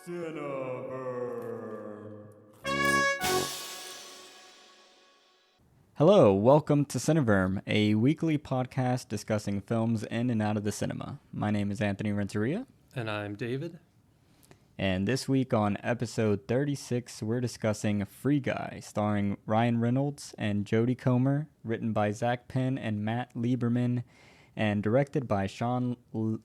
Cineverb. Hello, welcome to Cineverb, a weekly podcast discussing films in and out of the cinema. My name is Anthony Renteria. And I'm David. And this week on episode 36, we're discussing Free Guy, starring Ryan Reynolds and Jodie Comer, written by Zach Penn and Matt Lieberman, and directed by Sean Levi?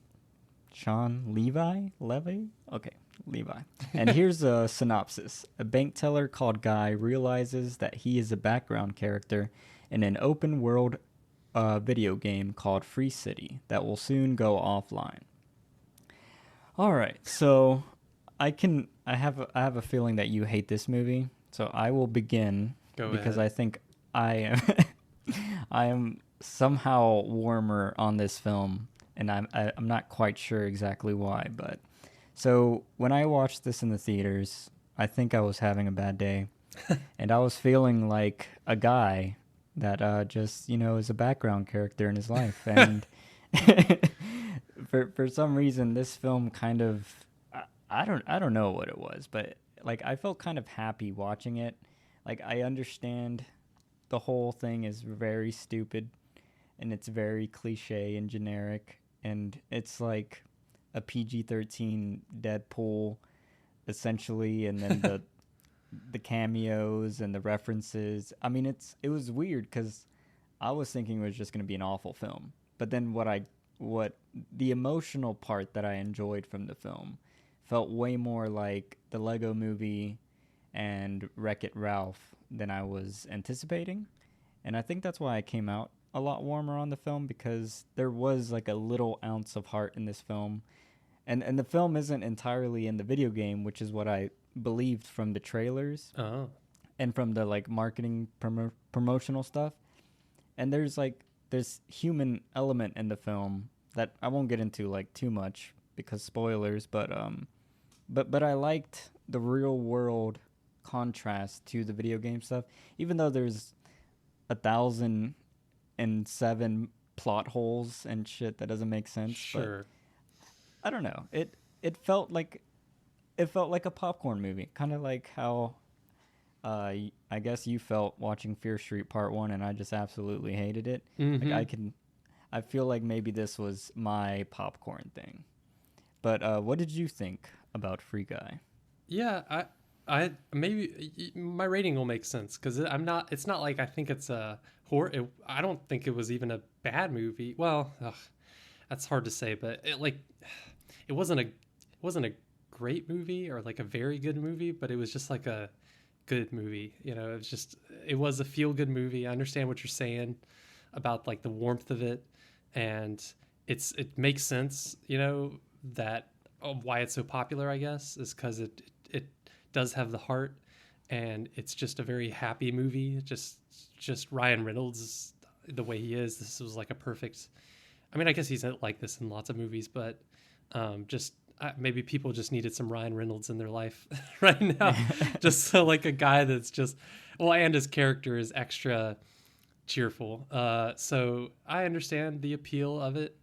Okay, Levi. And here's a synopsis. A bank teller called Guy realizes that he is a background character in an open-world video game called Free City that will soon go offline. All right, so I have a feeling that you hate this movie, so I will begin because I think I am somehow warmer on this film, and I'm not quite sure exactly why, but so when I watched this in the theaters, I think I was having a bad day, and I was feeling like a guy that just is a background character in his life, and for some reason this film kind of I don't know what it was, but like I felt kind of happy watching it. Like I understand the whole thing is very stupid and it's very cliche and generic, and it's like a PG-13 Deadpool essentially, and then the cameos and the references. I mean, it was weird cuz I was thinking it was just going to be an awful film. But then what the emotional part that I enjoyed from the film felt way more like the Lego Movie and Wreck-It Ralph than I was anticipating. And I think that's why I came out a lot warmer on the film, because there was like a little ounce of heart in this film. And the film isn't entirely in the video game, which is what I believed from the trailers and from the like marketing promotional stuff. And there's human element in the film that I won't get into like too much because spoilers, but I liked the real world contrast to the video game stuff, even though there's 1,007 plot holes and shit that doesn't make sense. Sure. But I don't know. It felt like a popcorn movie, kind of like how I guess you felt watching Fear Street Part 1, and I just absolutely hated it. Mm-hmm. Like I feel like maybe this was my popcorn thing. But what did you think about Free Guy? Yeah, I maybe my rating will make sense because it's not like I think it's a horror. I don't think it was even a bad movie. Well, that's hard to say, but it wasn't a great movie or like a very good movie, but it was just like a good movie. It was a feel good movie. I understand what you're saying about like the warmth of it, and it makes sense. That why it's so popular, I guess, is because it does have the heart, and it's just a very happy movie. Just Ryan Reynolds, the way he is, this was like a perfect. I mean, I guess he's like this in lots of movies, but maybe people just needed some Ryan Reynolds in their life right now. Just so like a guy that's just and his character is extra cheerful. So I understand the appeal of it,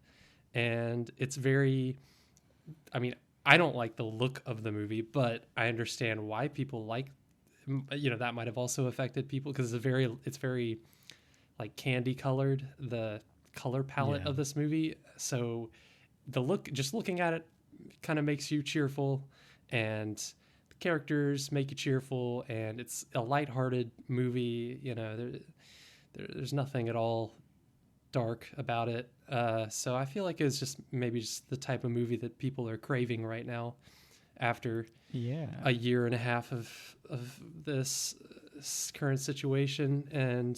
and it's very. I mean, I don't like the look of the movie, but I understand why people like, that might have also affected people because it's very like candy colored, the color palette of this movie. So just looking at it kind of makes you cheerful, and the characters make you cheerful, and it's a lighthearted movie. There's nothing at all dark about it. So I feel like it's just maybe just the type of movie that people are craving right now after a year and a half of this current situation. And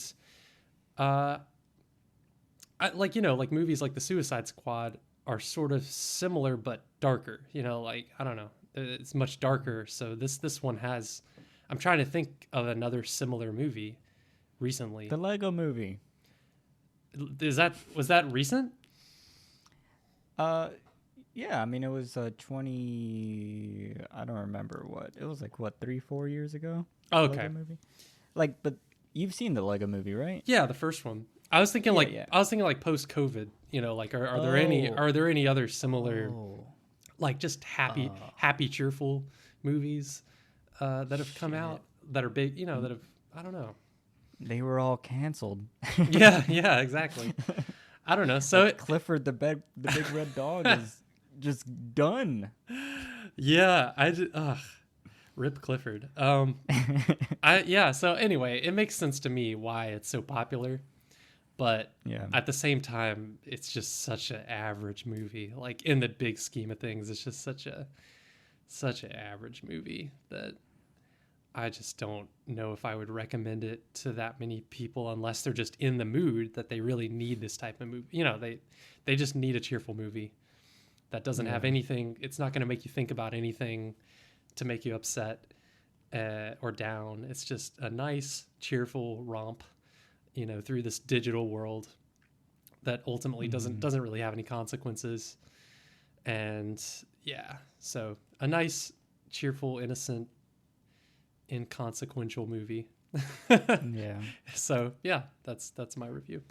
like movies like The Suicide Squad are sort of similar but darker. I don't know, it's much darker. So this one has. I'm trying to think of another similar movie recently. The Lego Movie. Was that recent? Yeah, I mean, it was 20. I don't remember what it was, like 3-4 years ago. Oh, okay. Lego Movie. Like, but you've seen the Lego Movie, right? Yeah, the first one. I was thinking post COVID. Like are there any other similar, like just happy cheerful movies that have come out that are big, that have, I don't know. They were all canceled. Yeah, exactly. I don't know. So like Clifford the big red dog is just done. Yeah, Rip Clifford. So anyway, it makes sense to me why it's so popular, but at the same time, it's just such an average movie. Like in the big scheme of things, it's just such an average movie that I just don't know if I would recommend it to that many people unless they're just in the mood that they really need this type of movie. They just need a cheerful movie that doesn't have anything. It's not going to make you think about anything to make you upset or down. It's just a nice, cheerful romp, through this digital world that ultimately doesn't really have any consequences. And so a nice, cheerful, innocent, inconsequential movie. So that's my review.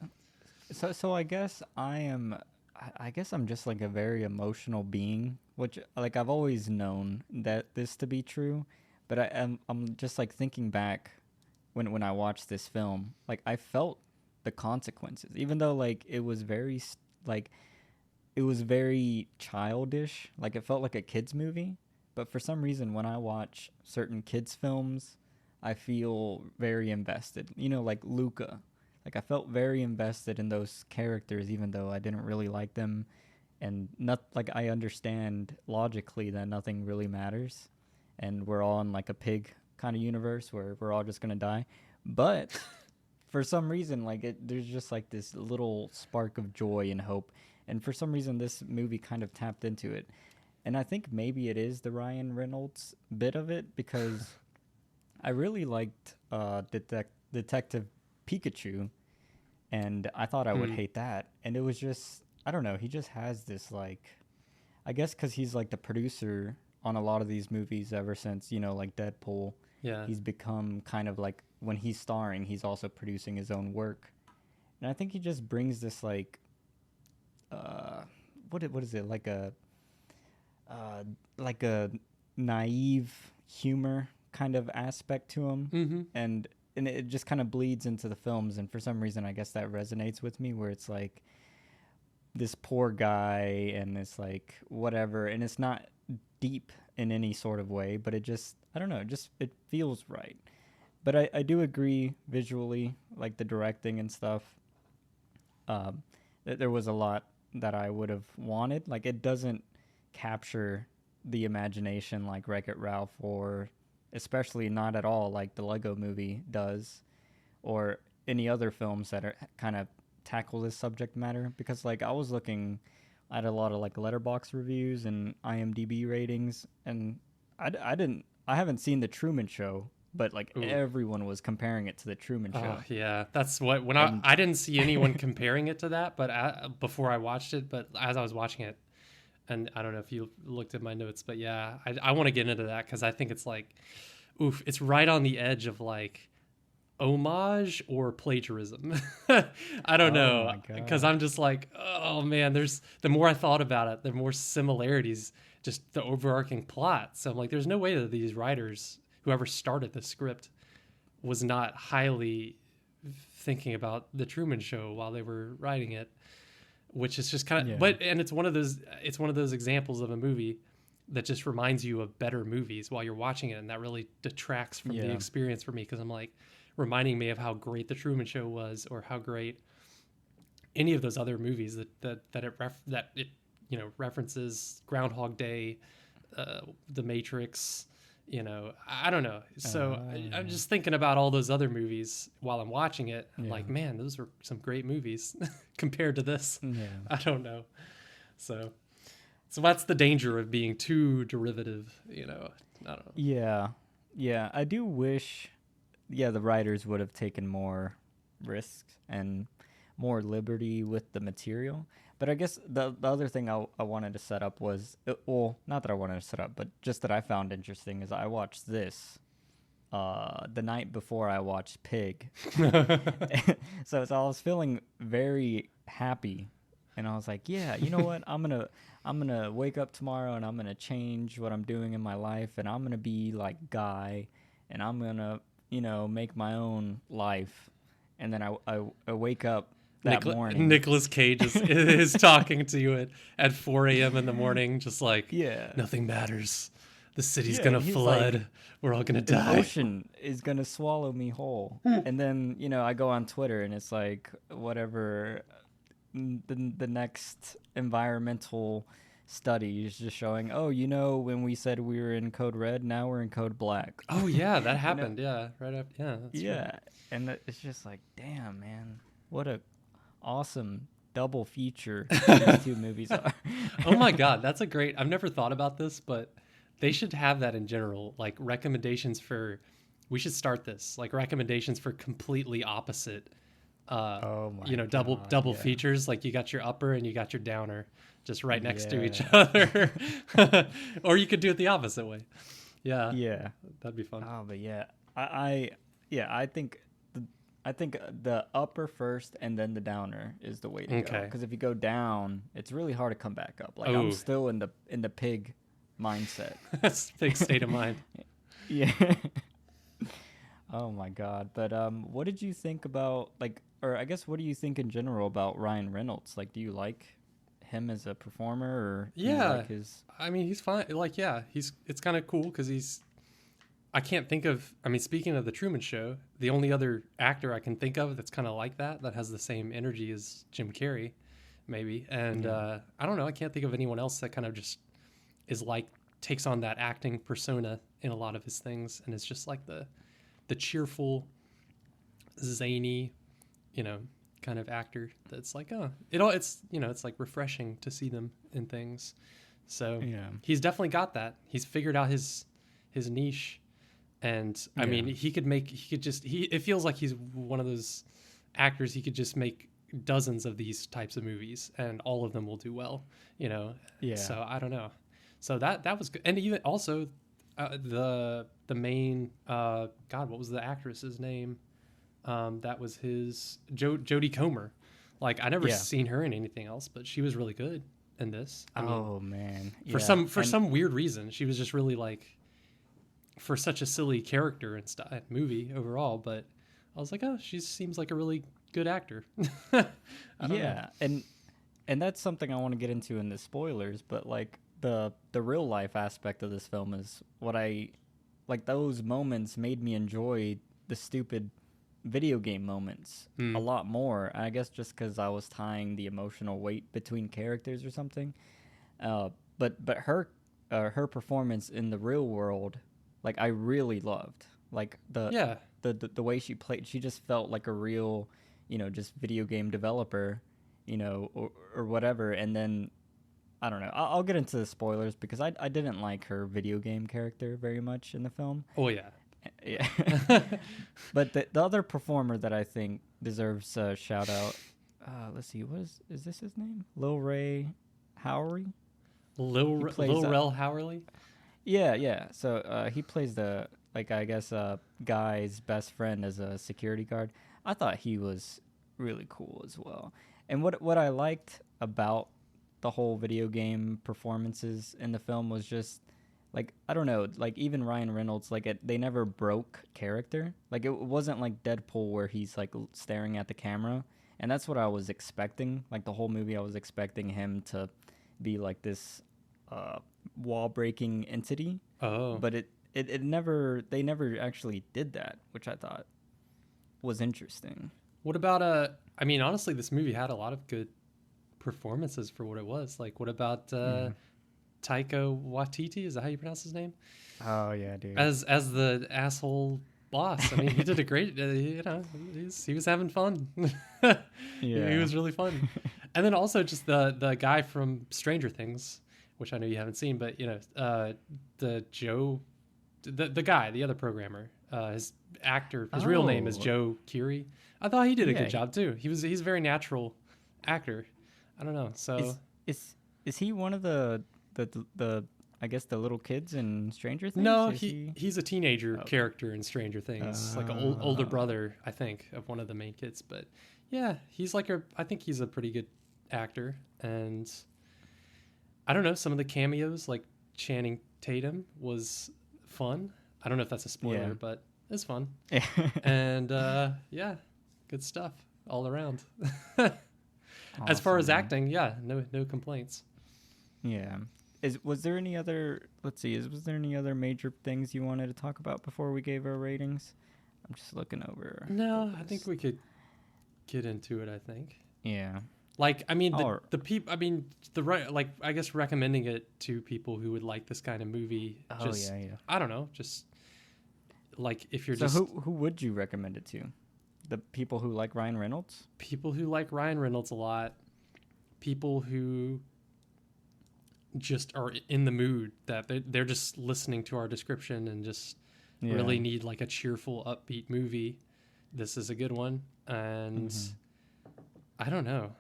So I guess I'm just like a very emotional being, which like I've always known that this to be true, but I'm just like thinking back when I watched this film, like I felt the consequences, even though like it was very childish, like it felt like a kids movie. But for some reason, when I watch certain kids films, I feel very invested. Like Luca. Like I felt very invested in those characters, even though I didn't really like them, and I understand logically that nothing really matters, and we're all in like a pig kind of universe where we're all just gonna die. But for some reason, there's just like this little spark of joy and hope, and for some reason, this movie kind of tapped into it, and I think maybe it is the Ryan Reynolds bit of it because I really liked Detective Pikachu. And I thought I would hate that. And it was just, I don't know, he just has this I guess because he's like the producer on a lot of these movies ever since, like Deadpool. Yeah. He's become kind of like, when he's starring, he's also producing his own work. And I think he just brings this what is it? Like a naive humor kind of aspect to him. Mm-hmm. And it just kind of bleeds into the films, and for some reason I guess that resonates with me, where it's like this poor guy and it's like whatever, and it's not deep in any sort of way, but it just, I don't know, it feels right. But I do agree visually, like the directing and stuff, that there was a lot that I would have wanted. Like it doesn't capture the imagination like Wreck-It Ralph, or especially not at all like the Lego Movie does, or any other films that are kind of tackle this subject matter. Because like I was looking at a lot of like Letterboxd reviews and IMDb ratings, and I haven't seen the Truman Show, but like everyone was comparing it to the Truman Show. Oh yeah, that's what I didn't see anyone comparing it to that, but before I watched it, but as I was watching it. And I don't know if you looked at my notes, but yeah, I want to get into that because I think it's like, it's right on the edge of like homage or plagiarism. I don't know, because I'm just like, oh man, the more I thought about it, the more similarities, just the overarching plot. So I'm like, there's no way that these writers, whoever started the script, was not highly thinking about the Truman Show while they were writing it. Which is just kind of, and it's one of those examples of a movie that just reminds you of better movies while you're watching it, and that really detracts from the experience for me, because I'm like, reminding me of how great the Truman Show was, or how great any of those other movies that it references, Groundhog Day, The Matrix. I don't know. So I'm just thinking about all those other movies while I'm watching it. I'm like, man, those were some great movies compared to this. Yeah. I don't know. So that's the danger of being too derivative, I don't know. Yeah. Yeah. I do wish, the writers would have taken more risks and more liberty with the material. But I guess the other thing I wanted to set up was, not that I wanted to set up, but just that I found interesting is I watched this the night before I watched Pig. So I was feeling very happy and I was like, yeah, you know what? I'm gonna wake up tomorrow and I'm gonna change what I'm doing in my life, and I'm gonna be like Guy, and I'm gonna make my own life. And then I wake up that morning. Nicolas Cage is talking to you at 4 a.m. in the morning, just like, Yeah. nothing matters. The city's Yeah, gonna and he's flood. like, We're all gonna the die. ocean is gonna swallow me whole. And then I go on Twitter and it's like whatever the next environmental study is just showing. Oh, when we said we were in code red, now we're in code black. Oh yeah, that happened. Yeah, right up. Yeah, that's Yeah, right. and it's just like, damn, man, what a awesome double feature these two movies are. Oh my God, that's a great. I've never thought about this, but they should have that in general, like recommendations for. We should start this, like recommendations for completely opposite. Oh my double God, yeah. features. Like you got your upper and you got your downer, just right next to each Yeah. other. Or you could do it the opposite way. Yeah, Yeah. that'd be fun. Oh, but yeah, I think the upper first and then the downer is the way to go. Okay. Because if you go down, it's really hard to come back up. Like Oh. I'm still in the pig mindset. That's a big state of mind. Yeah. Oh my God. But what did you think about or I guess what do you think in general about Ryan Reynolds? Like, do you like him as a performer, or do you Yeah. like his? I mean, he's fine. Like, yeah, it's kind of cool because I can't think of. I mean, speaking of the Truman Show, the only other actor I can think of that's kind of like that has the same energy as Jim Carrey, maybe. And I don't know. I can't think of anyone else that kind of just is takes on that acting persona in a lot of his things, and it's just like the cheerful, zany, kind of actor that's like, it's like refreshing to see them in things. So Yeah. he's definitely got that. He's figured out his niche, and I mean, it feels like he's one of those actors. He could just make dozens of these types of movies, and all of them will do well. Yeah. So I don't know. So that was good, and even also the main God, what was the actress's name? That was his Jodie Comer. Like I never seen her in anything else, but she was really good in this. I mean, oh man. for some weird reason, she was just really for such a silly character and movie overall. But I was like, oh, she seems like a really good actor. I don't know. And that's something I want to get into in the spoilers, but like the real life aspect of this film is what I like. Those moments made me enjoy the stupid video game moments a lot more. I guess just because I was tying the emotional weight between characters or something. But her performance in the real world, like I really loved. Like the way she played, she just felt like a real, just video game developer, or whatever. And then I don't know. I'll get into the spoilers because I didn't like her video game character very much in the film. Oh yeah. Yeah. But the other performer that I think deserves a shout out, let's see, is this his name? Lil Ray Howery? Lil Rel Howerly? Yeah. So he plays the, I guess, guy's best friend as a security guard. I thought he was really cool as well. And what I liked about the whole video game performances in the film was just, I don't know, even Ryan Reynolds, they never broke character. It wasn't like Deadpool where he's staring at the camera, and that's what I was expecting. The whole movie, I was expecting him to be this wall-breaking entity. Oh. But they never actually did that, which I thought was interesting. What about I mean, honestly, this movie had a lot of good performances for what it was. What about Taika Waititi? Is that how you pronounce his name? Oh yeah, dude. As the asshole boss. I mean, he did a great. He was having fun. Yeah, he was really fun. And then also just the guy from Stranger Things, which I know you haven't seen, but the guy, the other programmer, his real name is Joe Keery. I thought he did a good job too. He's a very natural actor. I don't know. So is he one of the I guess the little kids in Stranger Things? No, he's a teenager character in Stranger Things, like an older brother, I think, of one of the main kids. But yeah, he's I think he's a pretty good actor, and I don't know, some of the cameos, like Channing Tatum, was fun. I don't know if that's a spoiler, but it's fun. And yeah, good stuff all around. As far as acting, no complaints. Yeah. Was there any other, let's see, was there any other major things you wanted to talk about before we gave our ratings? I'm just looking over. No, I think we could get into it, I think. Yeah. Like, I mean, the people, I mean, like, I guess recommending it to people who would like this kind of movie. I don't know, just like if you're who would you recommend it to? The people who like Ryan Reynolds? People who like Ryan Reynolds a lot. People who just are in the mood that they're just listening to our description and just really need like a cheerful, upbeat movie. This is a good one. And I don't know.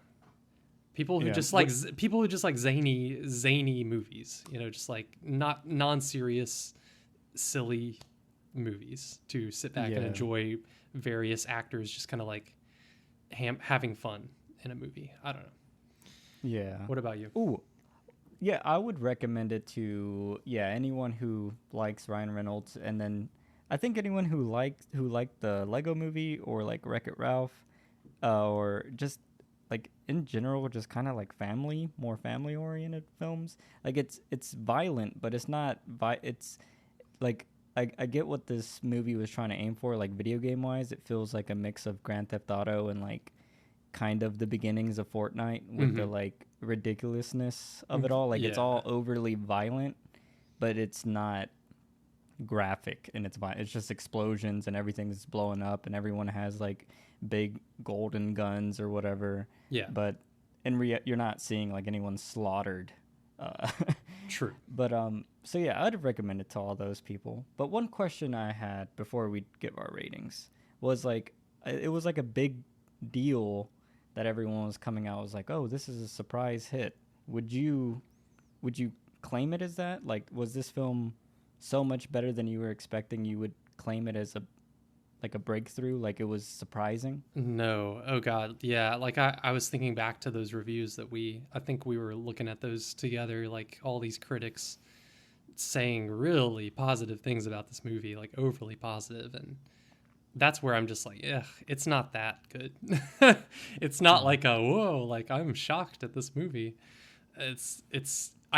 People who just like zany movies, you know, just like not non-serious, silly movies to sit back and enjoy various actors just kind of like having fun in a movie. I don't know. Yeah. What about you? Ooh. Yeah, I would recommend it to anyone who likes Ryan Reynolds, and then I think anyone who liked the Lego Movie or like Wreck-It Ralph, or just like in general, just kind of like more family oriented films. Like it's violent, but it's not it's like I get what this movie was trying to aim for, like video game wise. It feels like a mix of Grand Theft Auto and like kind of the beginnings of Fortnite with the like ridiculousness of it all. Like it's all overly violent, but it's not graphic, and it's just explosions and everything's blowing up and everyone has like big golden guns or whatever. Yeah. But you're not seeing like anyone slaughtered. True. But so yeah, I'd recommend it to all those people. But one question I had before we give our ratings was like, it was like a big deal that everyone was coming out was like, oh, this is a surprise hit. Would you claim it as that? Like, was this film so much better than you were expecting you would claim it as a breakthrough, like it was surprising? No. Oh God. Yeah. Like I was thinking back to those reviews that I think we were looking at those together, like all these critics saying really positive things about this movie, like overly positive, and that's where I'm just like, ugh, it's not that good. It's not like whoa, like I'm shocked at this movie. I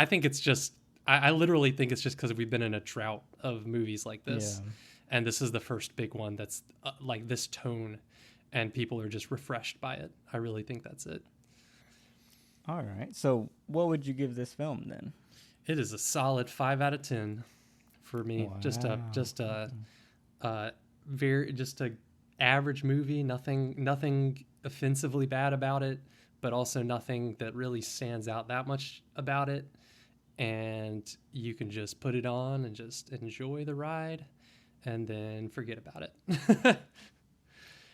think it's just, I literally think it's just because we've been in a drought of movies like this. Yeah. And this is the first big one that's like this tone, and people are just refreshed by it. I really think that's it. All right. So what would you give this film then? It is a solid 5 out of 10 for me. Wow. Just a average movie. Nothing offensively bad about it, but also nothing that really stands out that much about it. And you can just put it on and just enjoy the ride, and then forget about it.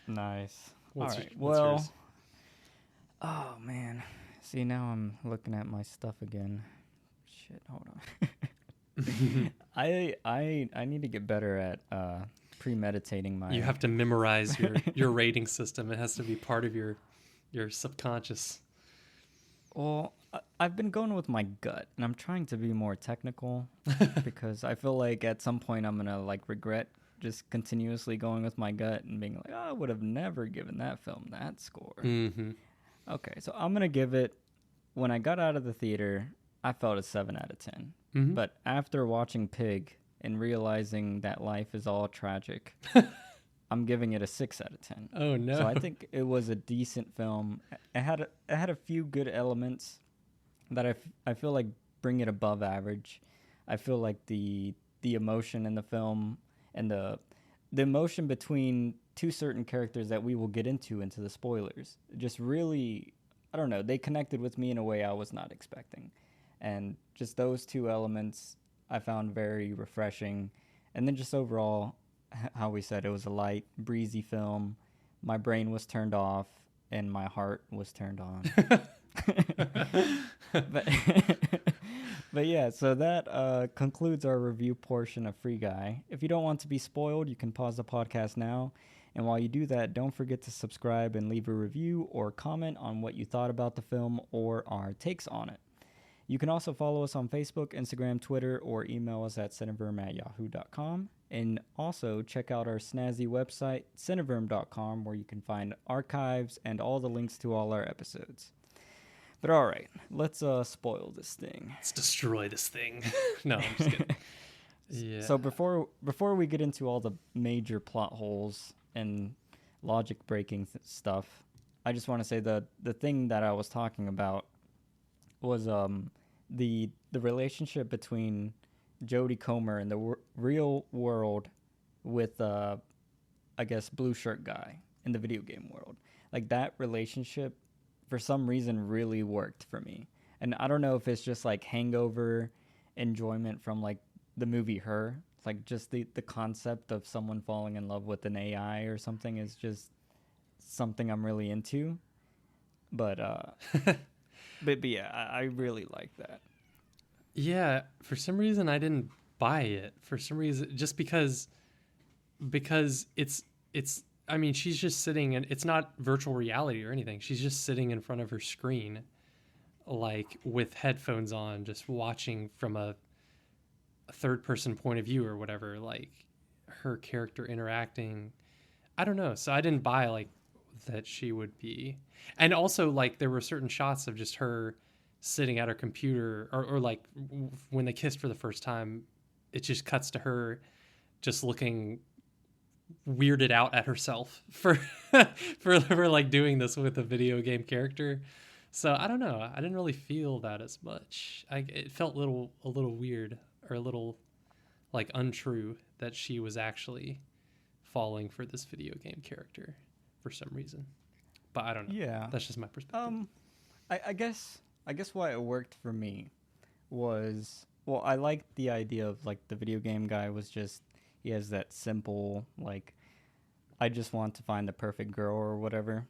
Nice. All right. Well, yours? Oh man. See, now I'm looking at my stuff again. Shit, hold on. I need to get better at premeditating my. You have to memorize your rating system. It has to be part of your subconscious. Well, I've been going with my gut, and I'm trying to be more technical because I feel like at some point I'm gonna like regret just continuously going with my gut and being like, oh, I would have never given that film that score. Mm-hmm. Okay, so I'm gonna give it. When I got out of the theater, I felt a 7 out of 10. Mm-hmm. But after watching Pig and realizing that life is all tragic, I'm giving it a 6 out of 10. Oh no! So I think it was a decent film. It had a few good elements that I feel like bring it above average. I feel like the emotion in the film and the emotion between two certain characters that we will get into the spoilers just really, I don't know, they connected with me in a way I was not expecting. And just those two elements I found very refreshing. And then just overall, how we said, it was a light, breezy film. My brain was turned off and my heart was turned on. But yeah, so that concludes our review portion of Free Guy. If you don't want to be spoiled, you can pause the podcast now And while you do that, don't forget to subscribe and leave a review or comment on what you thought about the film or our takes on it. You can also follow us on Facebook, Instagram, Twitter, or email us at cineverm@yahoo.com. And also check out our snazzy website, cineverm.com, where you can find archives and all the links to all our episodes. But all right, let's spoil this thing. Let's destroy this thing. No, I'm just kidding. Yeah. So before we get into all the major plot holes and logic breaking stuff, I just want to say the thing that I was talking about was the relationship between Jodie Comer in the real world with I guess blue shirt guy in the video game world. Like that relationship for some reason really worked for me. And I don't know if it's just like hangover enjoyment from like the movie Her. It's like just the concept of someone falling in love with an AI or something is just something I'm really into. But but yeah, I really like that. Yeah, for some reason I didn't buy it. For some reason, just because it's I mean, she's just sitting and it's not virtual reality or anything. She's just sitting in front of her screen, like with headphones on, just watching from a third person point of view or whatever, like her character interacting. I don't know. So I didn't buy like that she would be. And also like there were certain shots of just her sitting at her computer or like when they kissed for the first time, it just cuts to her just looking weirded out at herself for for like doing this with a video game character. So I don't know. I didn't really feel that as much. It felt a little weird or a little like untrue that she was actually falling for this video game character for some reason. But I don't know. Yeah, that's just my perspective. I guess why it worked for me was, well, I liked the idea of like the video game guy was just, he has that simple like, I just want to find the perfect girl or whatever.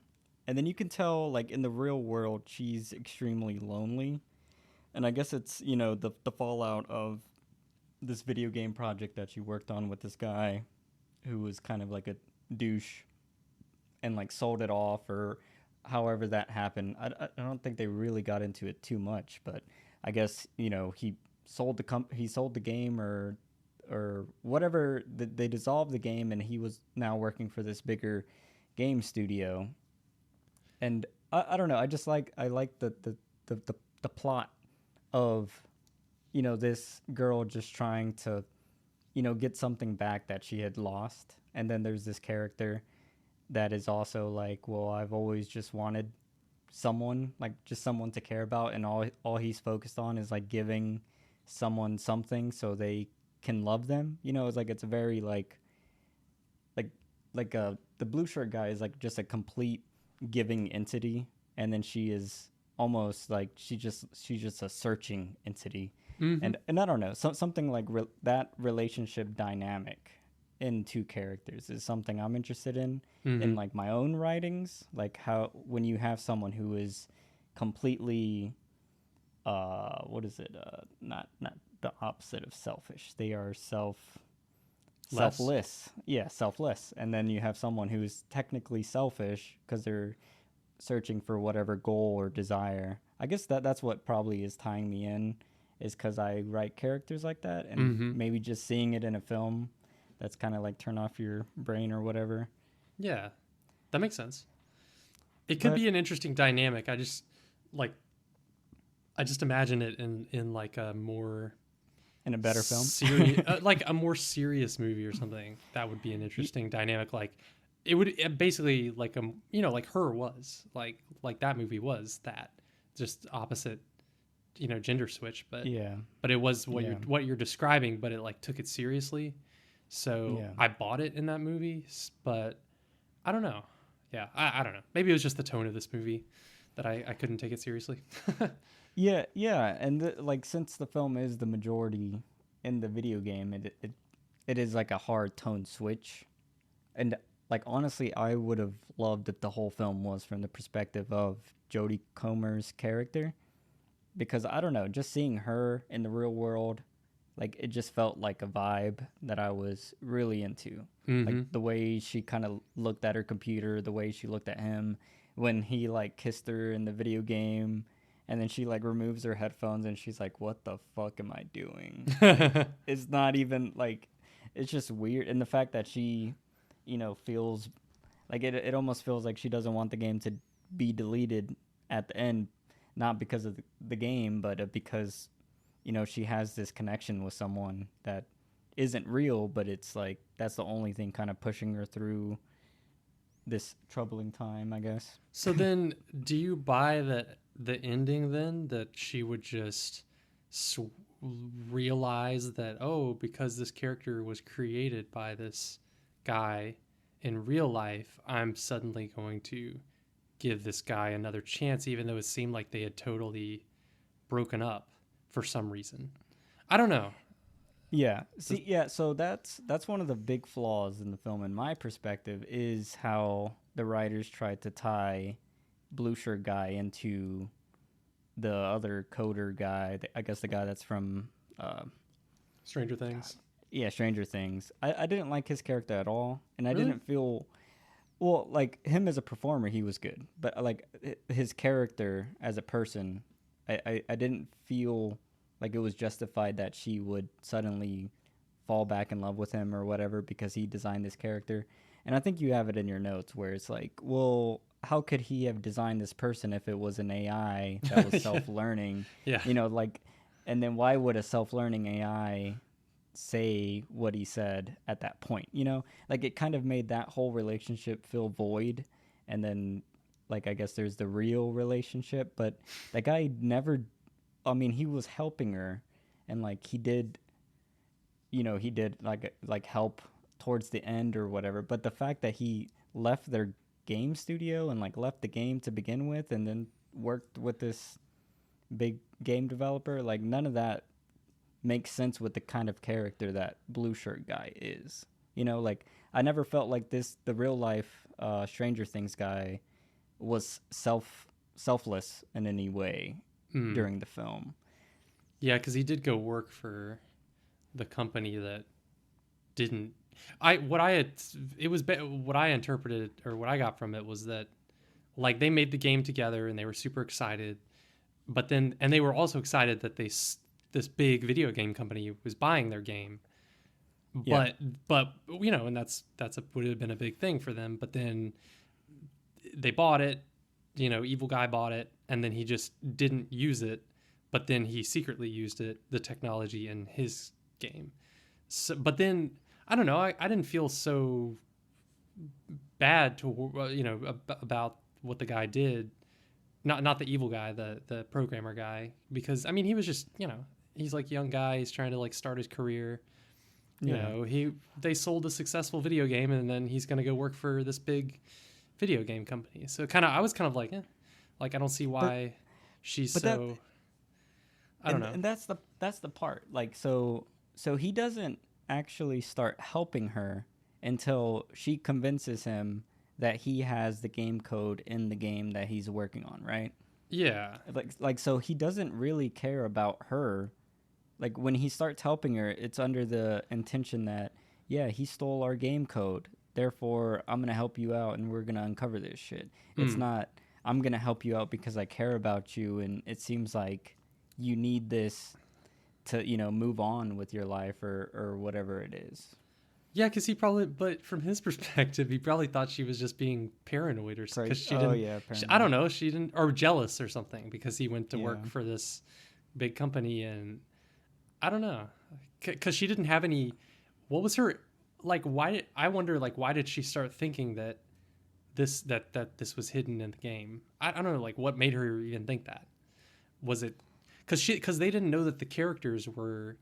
And then you can tell like in the real world she's extremely lonely. And I guess it's, you know, the fallout of this video game project that she worked on with this guy who was kind of like a douche and like sold it off, or however that happened. I don't think they really got into it too much, but I guess, you know, he sold the game or whatever. They dissolved the game, and he was now working for this bigger game studio. And I don't know. I like the plot of, you know, this girl just trying to, you know, get something back that she had lost, and then there's this character that is also like, well, I've always just wanted someone, like just someone to care about, and all he's focused on is like giving someone something so they can love them. You know, it's like, it's a very the blue shirt guy is like just a complete giving entity, and then she is almost like she's just a searching entity. Mm-hmm. And I don't know, something like that relationship dynamic in two characters is something I'm interested in. Mm-hmm. In like my own writings, like how when you have someone who is completely what is it, not the opposite of selfish, they are selfless. Yeah, selfless. And then you have someone who's technically selfish because they're searching for whatever goal or desire. I guess that's what probably is tying me in, is because I write characters like that, and mm-hmm. maybe just seeing it in a film, that's kind of like turn off your brain or whatever. Yeah, that makes sense. It could be an interesting dynamic. I just imagine it in like a more, in a better film, like a more serious movie or something. That would be an interesting dynamic. Like it would basically like you know, like Her was like that movie was that, just opposite, you know, gender switch, but yeah, but it was what you're describing, but it like took it seriously. So yeah. I bought it in that movie, but I don't know. Yeah, I don't know. Maybe it was just the tone of this movie that I couldn't take it seriously. Yeah, and like since the film is the majority in the video game, it is like a hard tone switch. And like honestly, I would have loved if the whole film was from the perspective of Jodie Comer's character, because I don't know, just seeing her in the real world, like it just felt like a vibe that I was really into. Like the way she kind of looked at her computer, the way she looked at him when he like kissed her in the video game, and then she like removes her headphones and she's like, "What the fuck am I doing?" Like, it's not even like, it's just weird, and the fact that she, feels like it almost feels like she doesn't want the game to be deleted at the end, not because of the game, but because she has this connection with someone that isn't real, but it's like that's the only thing kind of pushing her through this troubling time, I guess. So then, do you buy that the ending then that she would just realize that, oh, because this character was created by this guy in real life, I'm suddenly going to give this guy another chance, even though it seemed like they had totally broken up for some reason. I don't know. Yeah. See, yeah, so that's one of the big flaws in the film in my perspective is how the writers tried to tie Blue Shirt guy into the other coder guy, I guess the guy that's from Stranger Things. Yeah, Stranger Things. I didn't like his character at all, and I Really? didn't feel well, like him as a performer, he was good, but like his character as a person, I didn't feel like it was justified that she would suddenly fall back in love with him or whatever because he designed this character. And I think you have it in your notes where it's like, well, how could he have designed this person if it was an AI that was Yeah. self-learning? Yeah. Like, and then why would a self-learning AI say what he said at that point? Like it kind of made that whole relationship feel void. And then, like, I guess there's the real relationship, but that guy never. I mean, he was helping her, and like he did like help towards the end or whatever. But the fact that he left their game studio and like left the game to begin with, and then worked with this big game developer, like none of that makes sense with the kind of character that Blue Shirt guy is. Like I never felt like the real life Stranger Things guy was selfless in any way during the film. Yeah, because he did go work for the company that didn't. What I interpreted or what I got from it was that like they made the game together and they were super excited, but then and they were also excited that this big video game company was buying their game, Yeah. but and that's would have been a big thing for them. But then they bought it, evil guy bought it, and then he just didn't use it. But then he secretly used the technology in his game. So, but then I don't know. I didn't feel so bad about what the guy did. Not the evil guy, the programmer guy, because I mean he was just he's like a young guy. He's trying to like start his career. They sold a successful video game, and then he's gonna go work for this big video game company. So I was kind of like, like I don't see why she's so. I don't know. And that's the part. Like so he doesn't actually start helping her until she convinces him that he has the game code in the game that he's working on, right? Yeah. Like so he doesn't really care about her. Like when he starts helping her, it's under the intention that he stole our game code. Therefore, I'm going to help you out and we're going to uncover this shit. It's not I'm going to help you out because I care about you, and it seems like you need this to, move on with your life or whatever it is. Yeah, because but from his perspective, he probably thought she was just being paranoid or something. Because I don't know, she didn't, or jealous or something because he went to work for this big company, and I don't know, because she didn't have any. What was her like? I wonder why did she start thinking that this was hidden in the game? I don't know, like what made her even think that? Was it because they didn't know that the characters were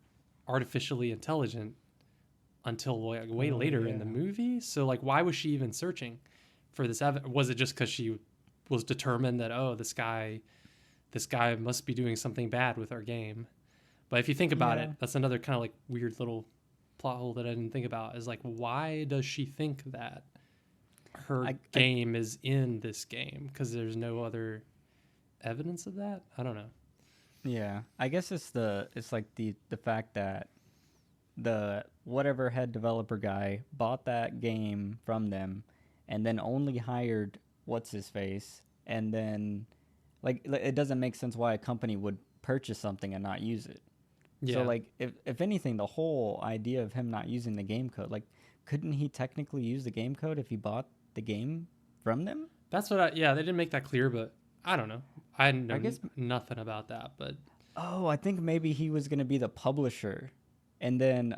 artificially intelligent until way later in the movie? So like, why was she even searching for this evidence? Was it just because she was determined that this guy must be doing something bad with our game? But if you think about it, that's another kind of like weird little plot hole that I didn't think about. Is like, why does she think that her game is in this game? Because there's no other evidence of that. I don't know. Yeah, I guess it's like the fact that the whatever head developer guy bought that game from them, and then only hired what's his face, and then like it doesn't make sense why a company would purchase something and not use it. So Yeah. like if anything, the whole idea of him not using the game code, like couldn't he technically use the game code if he bought the game from them? That's what they didn't make that clear, but I don't know. I know I guess. nothing about that, but Oh, I think maybe he was gonna be the publisher, and then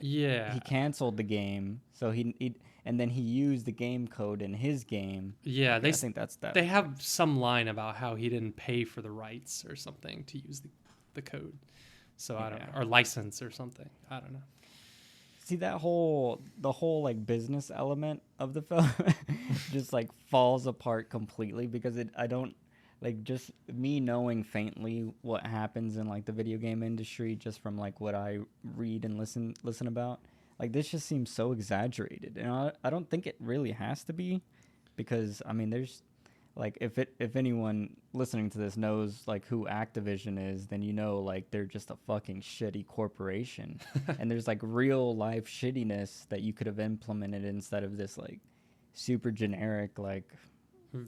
yeah. he canceled the game. So he and then he used the game code in his game. Yeah, Okay, I think that's that. they have some line about how he didn't pay for the rights or something to use the code. So I don't know, or license or something. I don't know. See the whole like business element of the film just like falls apart completely because I don't like just me knowing faintly what happens in like the video game industry just from like what I read and listen about. Like this just seems so exaggerated, and I don't think it really has to be, because I mean there's like if anyone listening to this knows like who Activision is, then you know like they're just a fucking shitty corporation, and there's like real life shittiness that you could have implemented instead of this like super generic like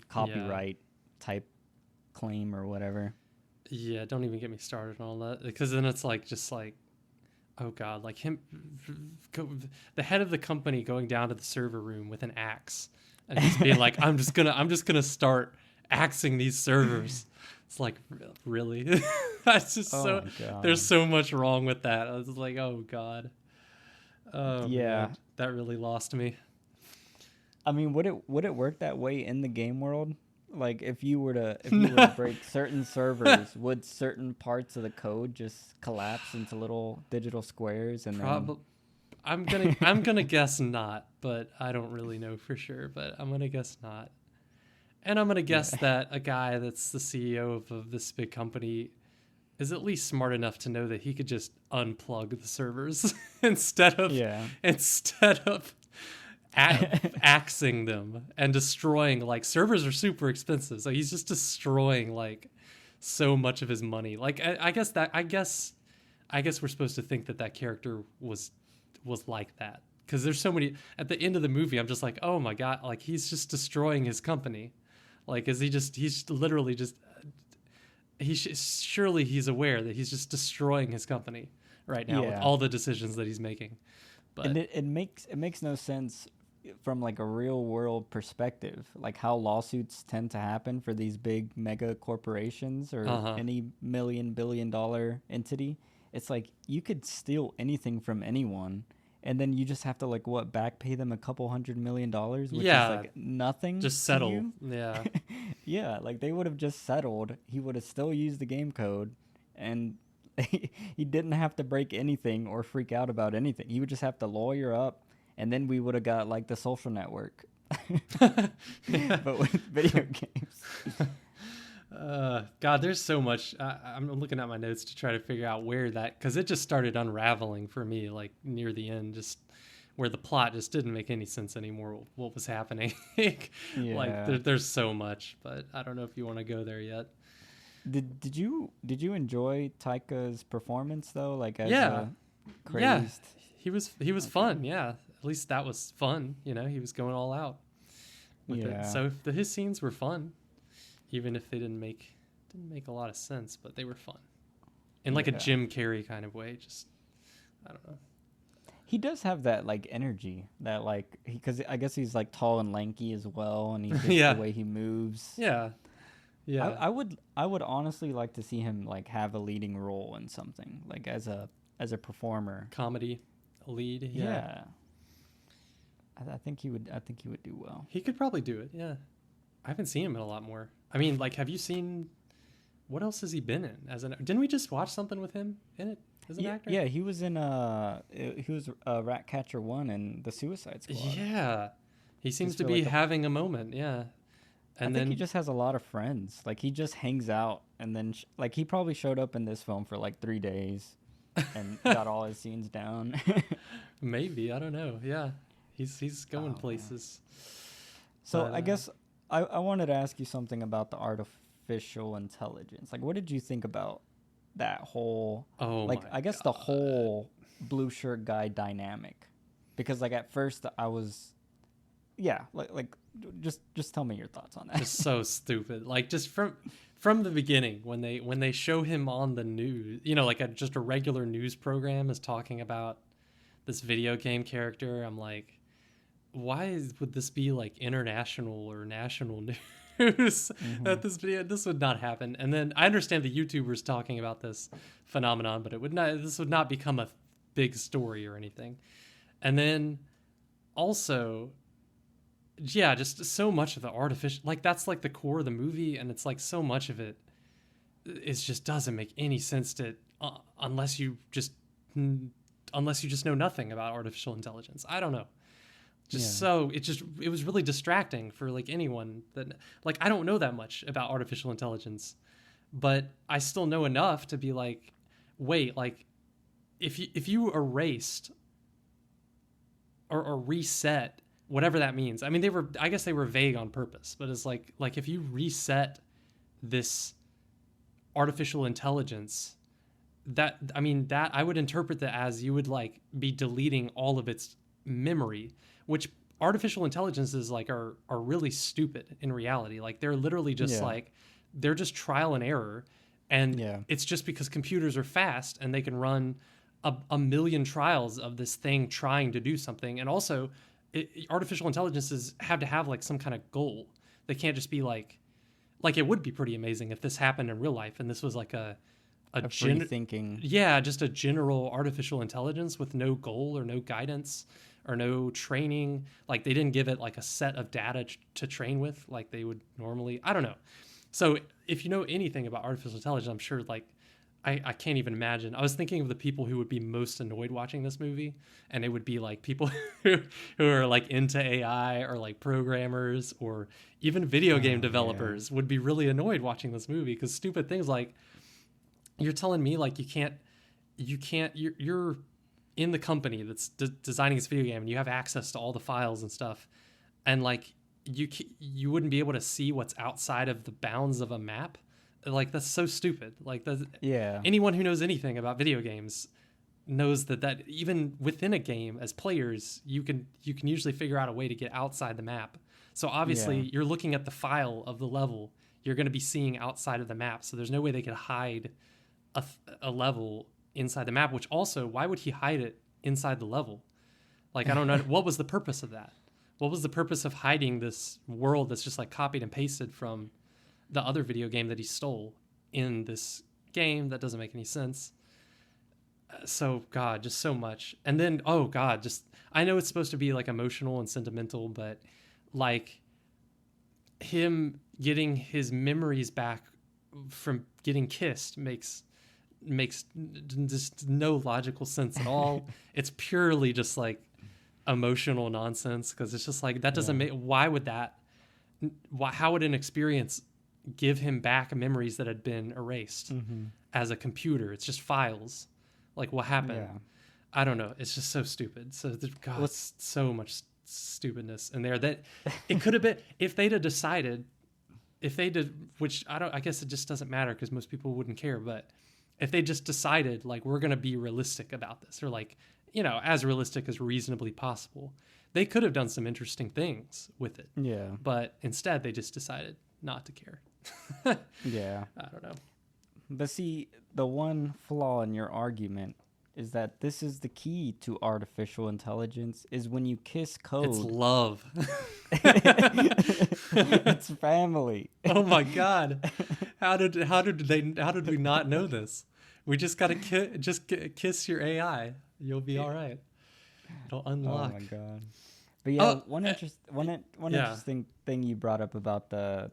copyright type claim or whatever. Yeah, don't even get me started on all that, because then it's like just like, oh god, like the head of the company going down to the server room with an axe and just being like, I'm just gonna start axing these servers. It's like, really? That's just there's so much wrong with that. I was like, oh god. Oh yeah, man, that really lost me. I mean, would it work that way in the game world? Like if you were to break certain servers, would certain parts of the code just collapse into little digital squares and then... I'm gonna guess not, but I don't really know for sure, but I'm gonna guess not. And I'm gonna guess that a guy that's the CEO of this big company is at least smart enough to know that he could just unplug the servers instead of axing them and destroying, like, servers are super expensive, so he's just destroying like so much of his money. Like I guess we're supposed to think that character was like that, because there's so many at the end of the movie. I'm just like, oh my god, like he's just destroying his company. Like he's literally just surely he's aware that he's just destroying his company right now with all the decisions that he's making. But and it makes no sense from like a real world perspective, like how lawsuits tend to happen for these big mega corporations or any $1 billion entity. It's like you could steal anything from anyone, and then you just have to like back pay them $200 million, which is like nothing. Just settle. Yeah. Yeah, like they would have just settled. He would have still used the game code, and he didn't have to break anything or freak out about anything. He would just have to lawyer up, and then we would have got like the Social Network, but with video games. God, there's so much. I'm looking at my notes to try to figure out where that, because it just started unraveling for me like near the end, just where the plot just didn't make any sense anymore. What was happening? Like there's so much, but I don't know if you want to go there yet. Did you enjoy Taika's performance though? Like as crazed? Yeah, he was fun. Yeah, at least that was fun. You know, he was going all out with it. So his scenes were fun, even if they didn't make a lot of sense, but they were fun in like a Jim Carrey kind of way. Just, I don't know. He does have that like energy that like because I guess he's like tall and lanky as well, and he's just the way he moves. Yeah. I would honestly like to see him like have a leading role in something, like as a performer. Comedy, a lead. Yeah. I think he would do well. He could probably do it. Yeah. I haven't seen him in a lot more. I mean, like, have you seen, what else has he been in? Didn't we just watch something with him in it as an actor? Yeah, he was in Ratcatcher 1 and The Suicide Squad. Yeah. He seems to be having a moment. Yeah. And I think he just has a lot of friends. Like he just hangs out, and then like he probably showed up in this film for like 3 days and got all his scenes down. Maybe, I don't know. Yeah. He's going places. So I guess I wanted to ask you something about the artificial intelligence. Like, what did you think about that whole? Oh, like, my I guess God. the whole blue shirt guy dynamic, because like at first I was, yeah, like just tell me your thoughts on that. Just so stupid. Like just from the beginning when they show him on the news, like just a regular news program is talking about this video game character. I'm like, would this be like international or national news? That this would not happen. And then I understand the YouTubers talking about this phenomenon, but this would not become a big story or anything. And then also, yeah, just so much of the artificial, like that's like the core of the movie, and it's like so much of it is just doesn't make any sense to unless you just know nothing about artificial intelligence. I don't know. It was really distracting for like anyone that, like, I don't know that much about artificial intelligence, but I still know enough to be like, wait, like if you erased or reset, whatever that means. I mean, I guess they were vague on purpose, but it's like if you reset this artificial intelligence, that I would interpret that as you would like be deleting all of its memory, which artificial intelligences like are really stupid in reality. Like they're literally just they're just trial and error, and it's just because computers are fast and they can run a million trials of this thing trying to do something. And also artificial intelligences have to have like some kind of goal. They can't just be like it would be pretty amazing if this happened in real life and this was like a free thinking, just a general artificial intelligence with no goal or no guidance or no training. Like they didn't give it like a set of data to train with like they would normally. I don't know. So if you know anything about artificial intelligence, I'm sure like I can't even imagine. I was thinking of the people who would be most annoyed watching this movie, and it would be like people who are like into AI or like programmers or even video game developers would be really annoyed watching this movie because stupid things like, you're telling me like you're in the company that's designing this video game and you have access to all the files and stuff, and like you wouldn't be able to see what's outside of the bounds of a map. Like that's so stupid. Like anyone who knows anything about video games knows that even within a game as players, you can usually figure out a way to get outside the map. So obviously you're looking at the file of the level, you're going to be seeing outside of the map. So there's no way they could hide a level inside the map, which also, why would he hide it inside the level? Like, I don't know. What was the purpose of that? What was the purpose of hiding this world that's just like copied and pasted from the other video game that he stole in this game? That doesn't make any sense. So God, just so much. And then, oh God, just, I know it's supposed to be like emotional and sentimental, but like him getting his memories back from getting kissed makes just no logical sense at all. It's purely just like emotional nonsense, because it's just like that doesn't make, how would an experience give him back memories that had been erased as a computer? It's just files. Like what happened? I don't know. It's just so stupid. So God, so much stupidness in there that it could have been, if they'd have decided, which I guess it just doesn't matter because most people wouldn't care, but if they just decided like, we're going to be realistic about this, or like, as realistic as reasonably possible, they could have done some interesting things with it. Yeah. But instead they just decided not to care. Yeah. I don't know. But see, the one flaw in your argument is that this is the key to artificial intelligence, is when you kiss code. It's love. It's family. Oh my God. How did we not know this? We just got to kiss your AI. You'll be all right. It'll unlock. Oh my God. But yeah, one interesting thing you brought up about the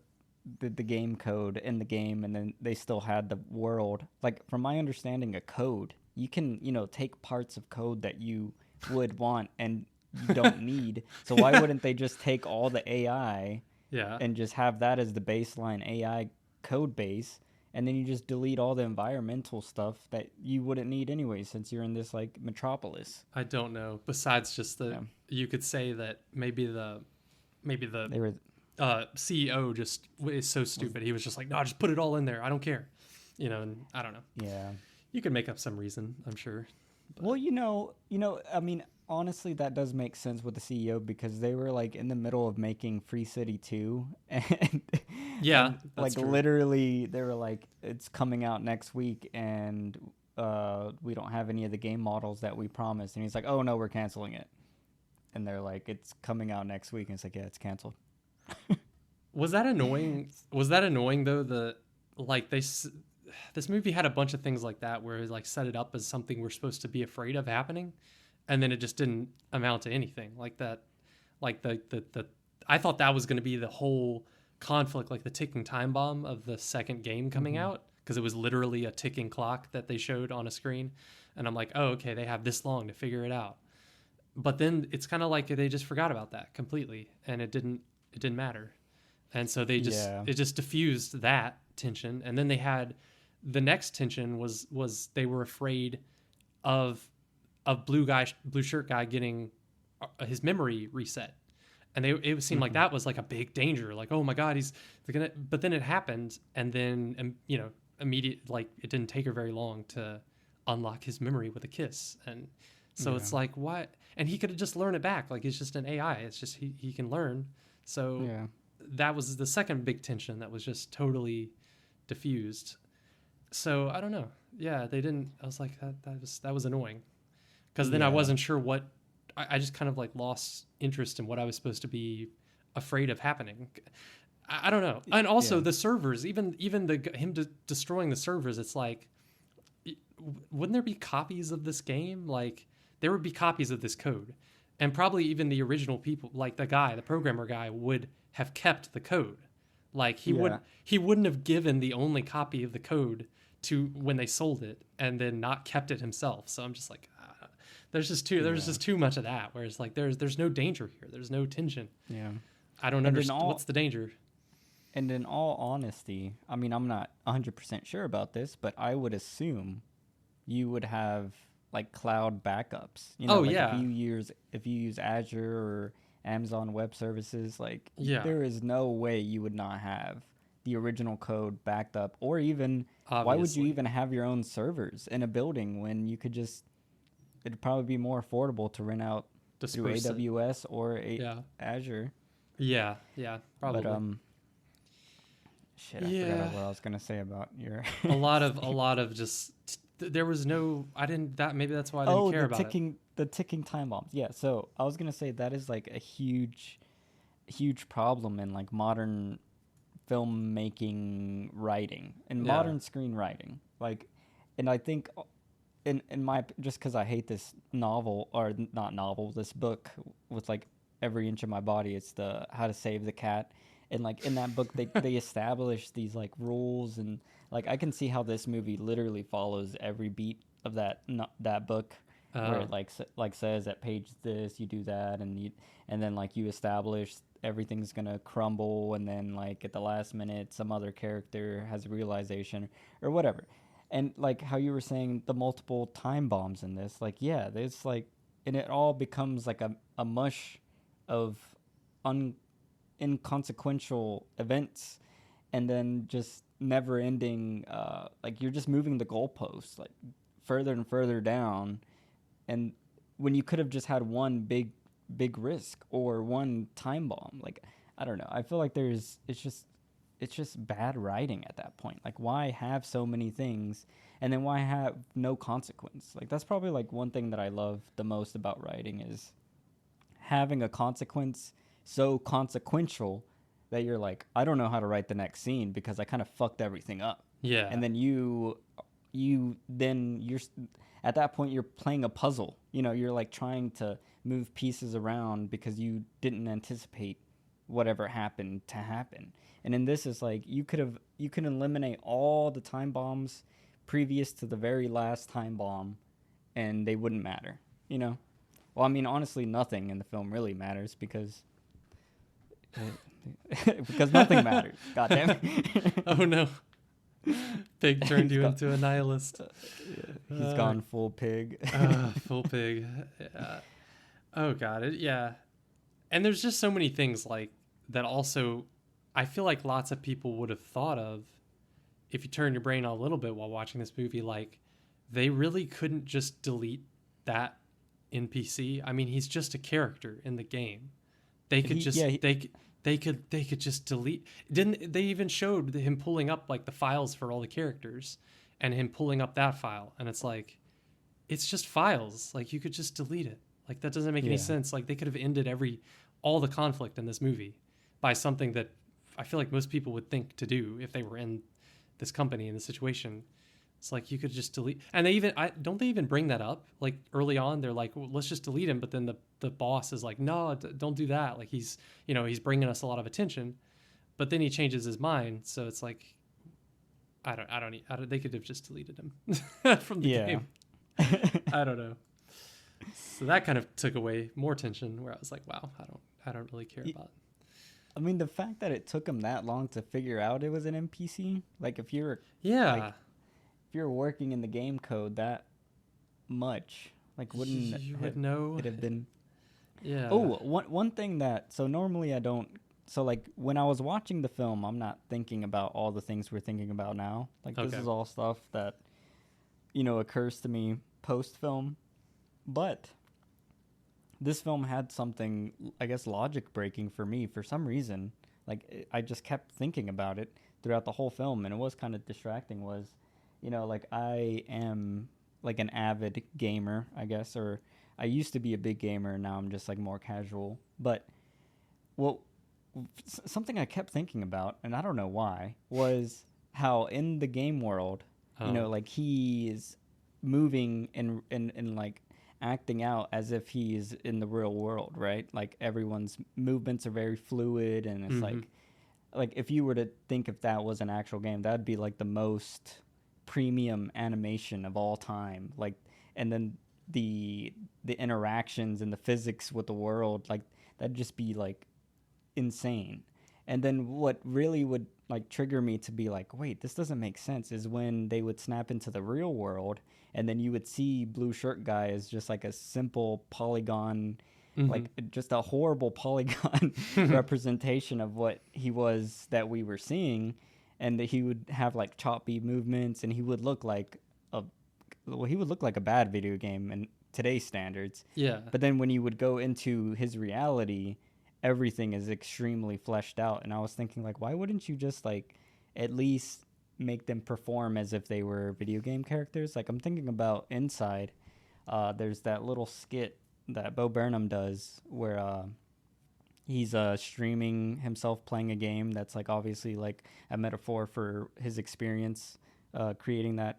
game code in the game, and then they still had the world. Like, from my understanding, a code, you can, take parts of code that you would want and you don't need. So why wouldn't they just take all the AI and just have that as the baseline AI code base, and then you just delete all the environmental stuff that you wouldn't need anyway, since you're in this like metropolis? I don't know. Besides just you could say that maybe the CEO just is so stupid. He was just like, no, just put it all in there. I don't care. And I don't know. Yeah. You could make up some reason, I'm sure. Well, I mean, honestly, that does make sense with the CEO because they were like in the middle of making Free City 2 and Yeah, that's like true. literally they were like it's coming out next week and we don't have any of the game models that we promised and he's like, "Oh no, we're canceling it." And they're like, "It's coming out next week." And it's like, "Yeah, it's canceled." Was that annoying? Was that annoying though? Like this movie had a bunch of things like that where it like set it up as something we're supposed to be afraid of happening, and then it just didn't amount to anything like that. Like the I thought that was going to be the whole conflict, like the ticking time bomb of the second game coming Mm-hmm. out, because it was literally a ticking clock that they showed on a screen, and I'm like, oh, okay, they have this long to figure it out. But then it's kind of like they just forgot about that completely, and it didn't matter, and so Yeah. it just diffused that tension, and then they had the next tension was they were afraid of blue shirt guy getting his memory reset, and it seemed like Mm-hmm. that was like a big danger, like, oh my god, they're gonna, but then it happened, and then immediate, like, it didn't take her very long to unlock his memory with a kiss, and so Yeah. it's like, what, and he could have just learned it back, like he's just an AI, it's just he can learn. So Yeah. that was the second big tension that was just totally diffused. So I don't know. Yeah, they didn't. I was like, that was annoying, because then I Yeah. wasn't sure what. I just kind of like lost interest in what I was supposed to be afraid of happening. I don't know. And also Yeah. the servers, even destroying the servers, it's like, wouldn't there be copies of this game? Like, there would be copies of this code, and probably even the original people, like the programmer guy, would have kept the code. Like Yeah. he wouldn't have given the only copy of the code to when they sold it and then not kept it himself. So I'm just like, there's Yeah. just too much of that. Whereas like there's no danger here. There's no tension. Yeah. I don't And in understand what's all the danger. and in all honesty, I mean, I'm not 100% sure about this, but I would assume you would have like cloud backups. Oh Like yeah, if you use Azure or Amazon Web Services, like yeah, there is no way you would not have the original code backed up or even why would you obviously even have your own servers in a building when you could just it'd probably be more affordable to rent out through disperse it. AWS or Yeah, Azure. yeah, But probably. shit, I Yeah, forgot what I was gonna say about your a lot of just there was no. I didn't that maybe that's why I didn't Oh, care about it. the ticking time bombs. Yeah, so I was gonna say that is like a huge problem in like modern filmmaking writing and Yeah, modern screenwriting. Like, and I think in my just because I hate this novel or not novel, this book with like every inch of my body. It's the How to Save the Cat, and like in that book they establish these like rules and like I can see how this movie literally follows every beat of that book where uh, it like says at page this you do that and then like you establish everything's gonna crumble and then like at the last minute some other character has a realization or whatever and like how you were saying the multiple time bombs in this like yeah there's like and it all becomes like a mush of un inconsequential events and then just never ending like you're just moving the goalposts like further and further down and when you could have just had one big risk or one time bomb like I don't know I feel like it's just bad writing at that point like why have so many things and then why have no consequence like that's probably like one thing that I love the most about writing is having a consequence so consequential that you're like, I don't know how to write the next scene because I kind of fucked everything up. yeah, And then you're at that point you're playing a puzzle. You know, you're like trying to move pieces around because you didn't anticipate whatever happened to happen. And in this is like you can eliminate all the time bombs previous to the very last time bomb and they wouldn't matter, you know? Well, I mean, honestly, nothing in the film really matters because because nothing matters. God damn it. oh no, pig turned He's you got, into a nihilist. he's gone full pig. Full pig. Oh god, yeah. And there's just so many things like that. Also, I feel like lots of people would have thought of if you turn your brain on a little bit while watching this movie. Like, they really couldn't just delete that NPC. I mean, he's just a character in the game. They could just they could just delete. Didn't they even showed him pulling up like the files for all the characters and him pulling up that file, and it's like it's just files. Like you could just delete it. Like that doesn't make any sense. Like they could have ended all the conflict in this movie by something that I feel like most people would think to do if they were in this company in this situation. It's like you could just delete, and don't they even bring that up like early on? They're like, well, let's just delete him, but then the boss is like, no, don't do that. Like he's bringing us a lot of attention, but then he changes his mind. So it's like, I don't. They could have just deleted him from the game. I don't know. So that kind of took away more tension. Where I was like, wow, I don't really care about. I mean, the fact that it took him that long to figure out it was an NPC, like if you're if you're working in the game code that much, like wouldn't you would know it have been? Yeah. Oh, one thing so normally I don't. So like when I was watching the film, I'm not thinking about all the things we're thinking about now. Like this is all stuff that occurs to me post film, but this film had something, I guess, logic breaking for me for some reason. Like I just kept thinking about it throughout the whole film, and it was kind of distracting. Like I am like an avid gamer, I guess, or I used to be a big gamer, and now I'm just like more casual. But something I kept thinking about, and I don't know why, was how in the game world, like he is moving and like acting out as if he's in the real world, right? Like everyone's movements are very fluid, and it's like if you were to think if that was an actual game, that'd be like the most premium animation of all time. Like, and then the interactions and the physics with the world, like that'd just be like insane. And then what really would like trigger me to be like, wait, this doesn't make sense, is when they would snap into the real world, and then you would see Blue Shirt Guy as just like a simple polygon, like just a horrible polygon representation of what he was that we were seeing, and that he would have like choppy movements, and he would look like a bad video game in today's standards. Yeah. But then when you would go into his reality, everything is extremely fleshed out, and I was thinking like, why wouldn't you just like at least make them perform as if they were video game characters? Like I'm thinking about Inside. There's that little skit that Bo Burnham does where he's streaming himself playing a game that's like obviously like a metaphor for his experience creating that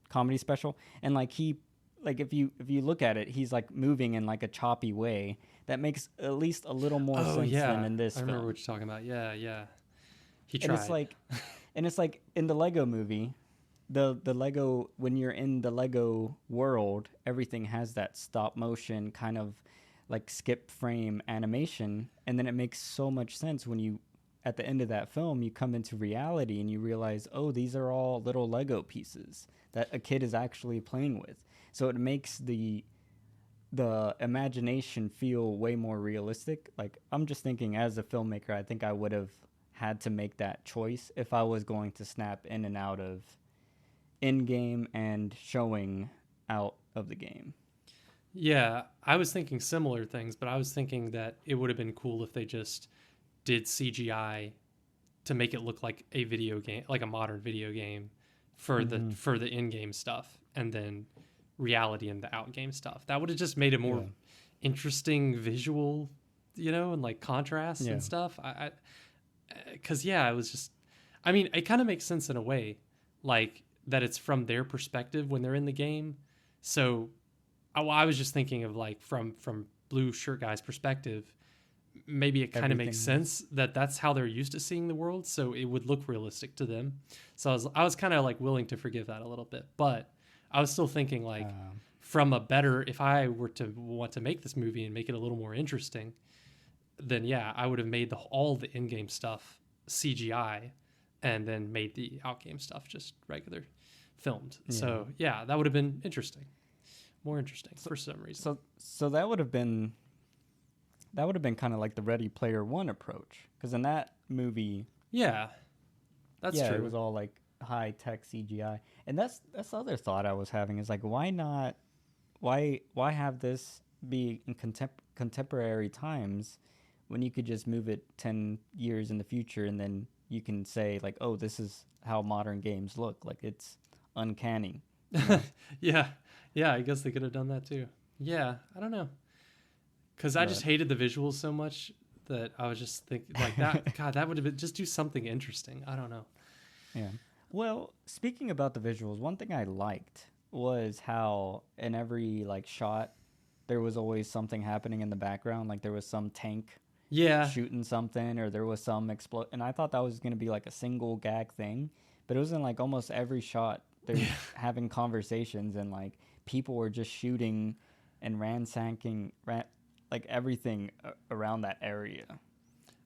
comedy special, and like if you look at it, he's like moving in like a choppy way that makes at least a little more sense than in this film. I remember what you're talking about. Yeah. He tried. And it's like in the Lego movie, the Lego, when you're in the Lego world, everything has that stop motion kind of like skip frame animation, and then it makes so much sense when you at the end of that film you come into reality and you realize, oh, these are all little Lego pieces that a kid is actually playing with. So it makes the imagination feel way more realistic. Like I'm just thinking, as a filmmaker, I think I would have had to make that choice if I was going to snap in and out of in-game and showing out of the game. Yeah, I was thinking similar things, but I was thinking that it would have been cool if they just did CGI to make it look like a video game, like a modern video game for the in-game stuff, and then reality and the out-game stuff. That would have just made it more interesting visual, and like contrast and stuff. Because it was just, I mean, it kind of makes sense in a way, like that it's from their perspective when they're in the game. So I was just thinking of like from Blue Shirt Guy's perspective, maybe it kind of makes sense that that's how they're used to seeing the world, so it would look realistic to them. So I was kind of like willing to forgive that a little bit, but I was still thinking like from a better, if I were to want to make this movie and make it a little more interesting, then I would have made all the in-game stuff CGI and then made the out-game stuff just regular filmed. Yeah. So that would have been interesting. More interesting for some reason. So that would have been kind of like the Ready Player One approach, because in that movie, that's true. It was all like high tech CGI, and that's the other thought I was having is like, why not why have this be in contemporary times when you could just move it 10 years in the future and then you can say like, oh, this is how modern games look. Like it's uncanny. You know? Yeah, yeah. I guess they could have done that too. Yeah, I don't know, because I just But hated the visuals so much that I was just thinking like that. God, that would have been just do something interesting. I don't know. yeah. Well, speaking about the visuals, one thing I liked was how in every like shot there was always something happening in the background. Like there was some tank Yeah, shooting something or there was some explode, and I thought that was going to be like a single gag thing, but it was in like almost every shot they're having conversations and like people were just shooting and ransacking like everything around that area.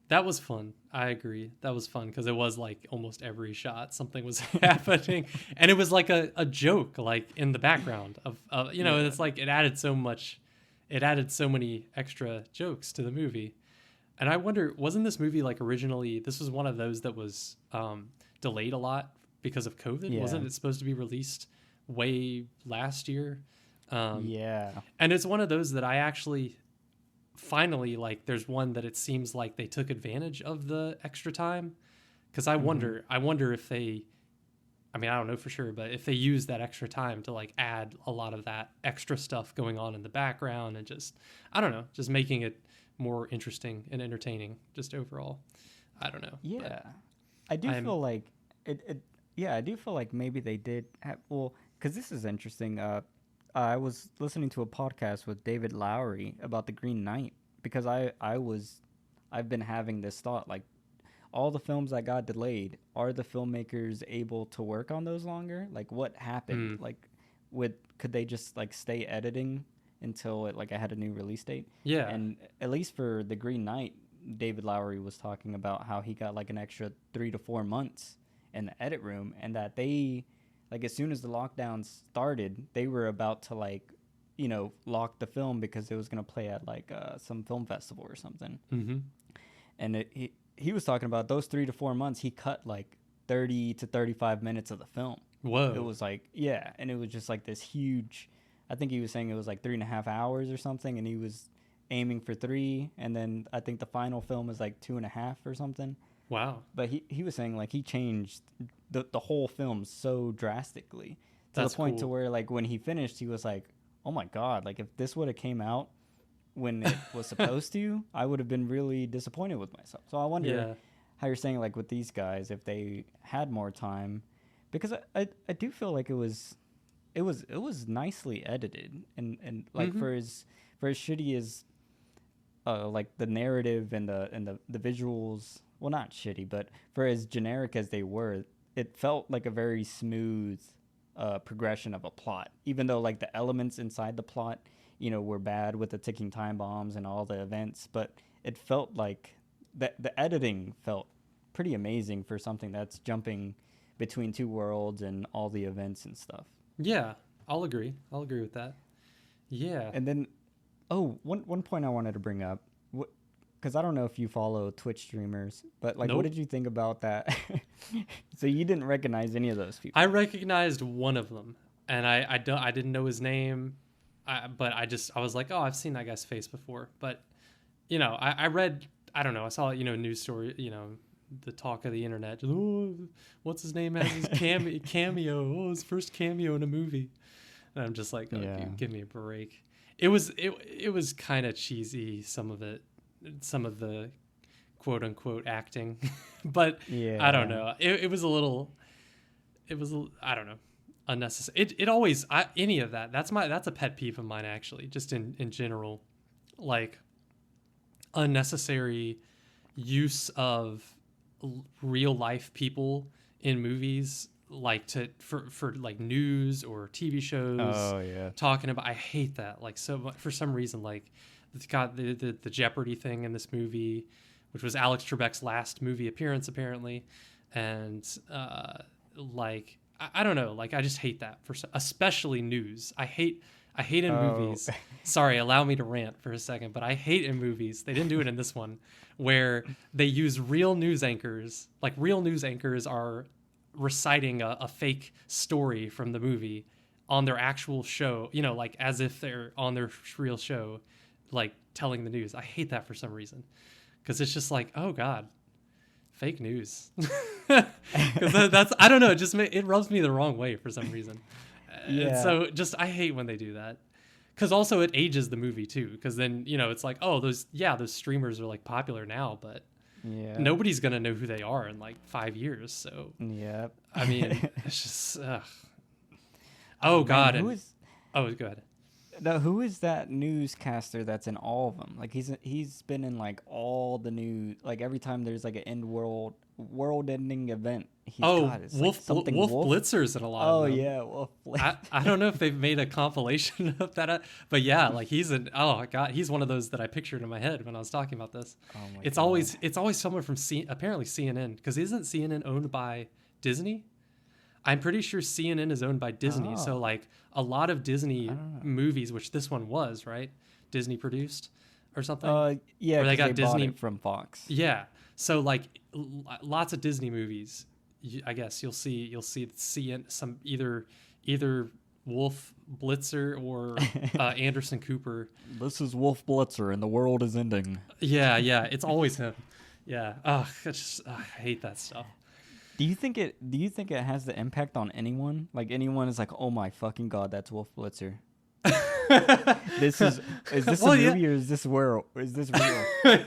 that was fun. I agree. That was fun because it was like almost every shot something was happening, and it was like a joke like in the background of you know. Yeah. It's like it added so much. It added so many extra jokes to the movie. And I wonder, wasn't this movie like originally? This was one of those that was delayed a lot because of COVID. Yeah. Wasn't it supposed to be released way last year? Yeah. And it's one of those that I actually finally like. There's one that it seems like they took advantage of the extra time, because I wonder if they. I mean, I don't know for sure, but if they use that extra time to like add a lot of that extra stuff going on in the background and just, I don't know, just making it more interesting and entertaining just overall. I don't know. Yeah. I do feel like it yeah, I do feel like maybe they did have, well, cuz this is interesting. I was listening to a podcast with David Lowery about the Green Knight because I've been having this thought like all the films that got delayed, are the filmmakers able to work on those longer? Like what happened? Like could they just like stay editing until it like I had a new release date? Yeah. And at least for the Green Knight, David Lowery was talking about how he got like an extra 3 to 4 months in the edit room, and that they like as soon as the lockdown started, they were about to like lock the film because it was going to play at like some film festival or something. Mm-hmm. And he was talking about those 3 to 4 months. He cut like 30 to 35 minutes of the film. Whoa. It was like, yeah. And it was just like this huge, I think he was saying it was like 3.5 hours or something. And he was aiming for 3. And then I think the final film is like 2.5 or something. Wow. But he was saying like he changed the whole film so drastically to That's the point cool. to where like when he finished, he was like, oh my God, like if this would have came out when it was supposed to, I would have been really disappointed with myself. So I wonder how you're saying like with these guys, if they had more time, because I do feel like it was nicely edited and like for as shitty as like the narrative and the visuals, well not shitty, but for as generic as they were, it felt like a very smooth progression of a plot, even though like the elements inside the plot were bad with the ticking time bombs and all the events, but it felt like the editing felt pretty amazing for something that's jumping between two worlds and all the events and stuff. Yeah, I'll agree with that. Yeah. And then, one point I wanted to bring up, because I don't know if you follow Twitch streamers, but like, Nope. What did you think about that? So you didn't recognize any of those people? I recognized one of them, and I didn't know his name, but I was like, oh, I've seen that guy's face before. But I read, I don't know, I saw news story, the talk of the internet. Just, oh, what's his name as his cameo? Oh, his first cameo in a movie. And I'm just like, oh, dude, give me a break. It was kind of cheesy, some of the quote unquote acting, but I don't know. It was a little, I don't know, unnecessary. It always, any of that. That's a pet peeve of mine, actually, just in general, like unnecessary use of real life people in movies, like for like news or TV shows. Oh yeah. Talking about, I hate that. Like, so for some reason, like it's got the Jeopardy thing in this movie, which was Alex Trebek's last movie appearance apparently, and like I don't know, like I just hate that especially news. I hate in movies. Sorry, allow me to rant for a second, but I hate in movies. They didn't do it in this one, where they use real news anchors. Like real news anchors are reciting a fake story from the movie on their actual show, you know, like as if they're on their real show, like telling the news. I hate that for some reason, because it's just like, oh God, fake news. Because that's, I don't know, it rubs me the wrong way for some reason. Yeah. And so just, I hate when they do that. Because also it ages the movie too. Because then, you know, it's like, oh, those streamers are like popular now, but Yeah. nobody's going to know who they are in like 5 years. So, Yeah. I mean, it's just, oh God. Man, oh, go ahead. no, who is that newscaster that's in all of them? Like he's been in like all the news. Like every time there's like an world-ending event, he's got it's Wolf, like something Wolf Blitzer's in a lot of them. yeah, Wolf Blitzer. I don't know if they've made a compilation of that, but yeah, like he's he's one of those that I pictured in my head when I was talking about this. Oh my it's God. always someone from apparently CNN, because isn't CNN owned by Disney? I'm pretty sure CNN is owned by Disney. So like a lot of Disney movies, which this one was, right? Disney produced or something. Yeah, or they got bought Disney it from Fox. Yeah. So like lots of Disney movies, I guess you'll see CNN, some either Wolf Blitzer or Anderson Cooper. This is Wolf Blitzer, and the world is ending. Yeah, it's always him. Yeah. I hate that stuff. Do you think it has the impact on anyone? Like anyone is like, oh my fucking God, that's Wolf Blitzer. Is this a movie or is this world? Or is this real?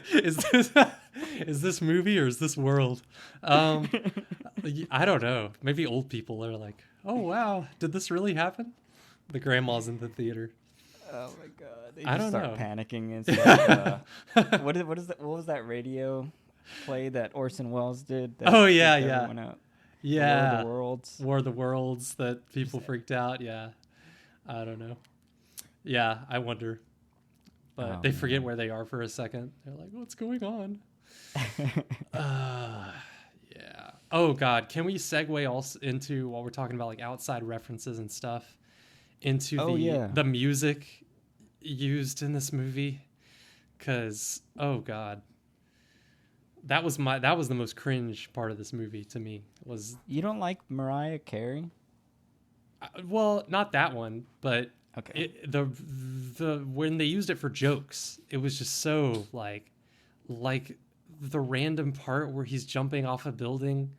is this movie or is this world? I don't know. Maybe old people are like, oh wow, did this really happen? The grandma's in the theater. Oh my God, they I just don't start know. panicking and stuff. What was that radio play that Orson Welles did? That Oh yeah, freaked yeah. everyone out? Yeah. War of the Worlds. War of the Worlds that people freaked out. Yeah. I don't know. Yeah, I wonder. But they forget where they are for a second. They're like, what's going on? Yeah. Oh God. Can we segue also into, while we're talking about like outside references and stuff, into the music used in this movie? Cause oh God. That was the most cringe part of this movie to me. Was You don't like Mariah Carey? well, not that one, but Okay. the when they used it for jokes, it was just so like the random part where he's jumping off a building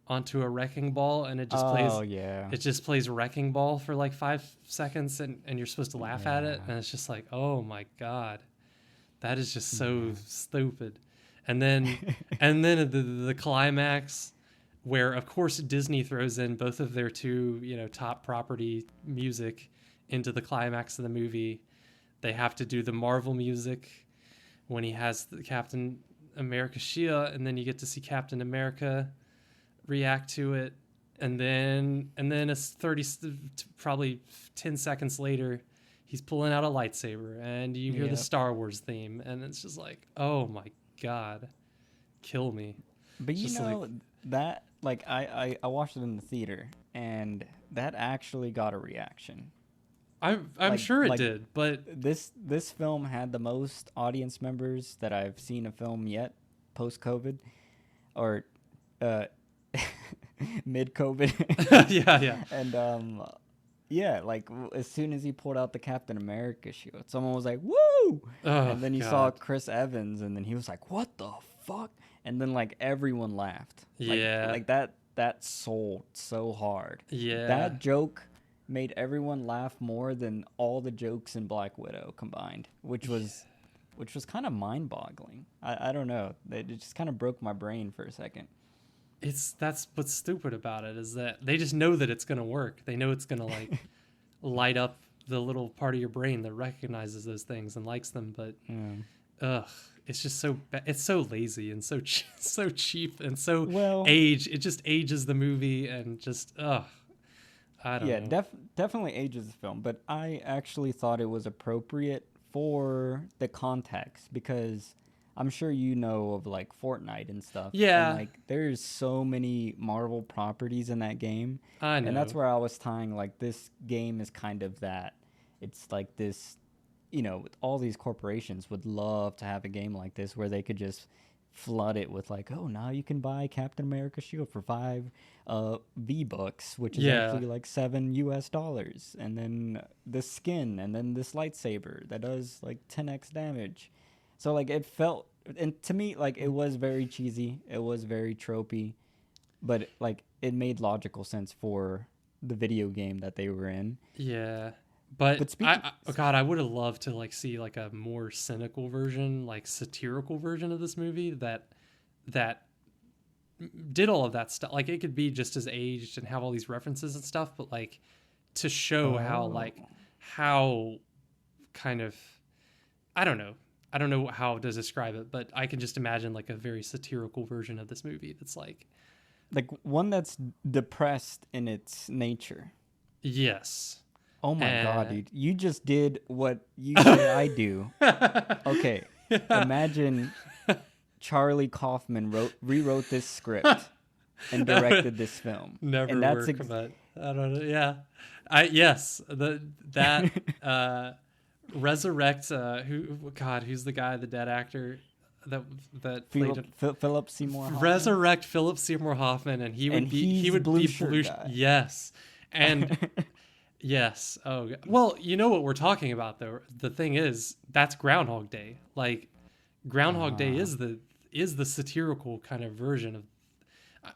onto a wrecking ball, and it just plays wrecking ball for like 5 seconds, and you're supposed to laugh at it, and it's just like, oh my God, that is just so stupid. And then the climax, where of course Disney throws in both of their two, you know, top property music into the climax of the movie. They have to do the Marvel music when he has the Captain America shield, and then you get to see Captain America react to it, and then it's probably 10 seconds later, he's pulling out a lightsaber, and you hear the Star Wars theme, and it's just like, oh my God, kill me. But you know, that like I watched it in the theater, and that actually got a reaction. I'm sure it did, but this film had the most audience members that I've seen a film yet, post COVID, or mid COVID. yeah. And like as soon as he pulled out the Captain America shield, someone was like, "Woo!" And then you saw Chris Evans, and then he was like, "What the fuck?" And then like everyone laughed. Like that sold so hard. Yeah. That joke made everyone laugh more than all the jokes in Black Widow combined, which was kind of mind-boggling. I don't know. It just kind of broke my brain for a second. That's what's stupid about it, is that they just know that it's going to work. They know it's going to like light up the little part of your brain that recognizes those things and likes them. But it's just so it's so lazy and so cheap and so it just ages the movie, and just I don't know. Definitely ages the film, but I actually thought it was appropriate for the context, because I'm sure you know of like Fortnite and stuff. Yeah. And like there's so many Marvel properties in that game. I know. And that's where I was tying, like, this game is kind of that. It's like this, you know, all these corporations would love to have a game like this where they could just flood it with like, oh, now you can buy Captain America shield for 5 V-bucks, which is Yeah. actually like $7 US, and then this skin, and then this lightsaber that does like 10x damage. So like it felt, and to me, like it was very cheesy, it was very tropey, but like it made logical sense for the video game that they were in. Yeah. But But speaking, oh God, I would have loved to like see like a more cynical version, like satirical version of this movie that did all of that stuff. Like it could be just as aged and have all these references and stuff, but like to show how kind of, I don't know. I don't know how to describe it, but I can just imagine like a very satirical version of this movie that's like one that's depressed in its nature. yes. Oh my God, dude. You just did what you say I do. Okay. Imagine Charlie Kaufman rewrote this script and directed this film. Never and that's work, but I don't know. Yeah. Yes. That resurrect who's the guy, the dead actor that played Philip Seymour Hoffman? Resurrect Philip Seymour Hoffman, and he would be blue guy. Yes. And yes. Oh, well, you know what we're talking about though. The thing is, that's Groundhog Day. Like Groundhog Day is the satirical kind of version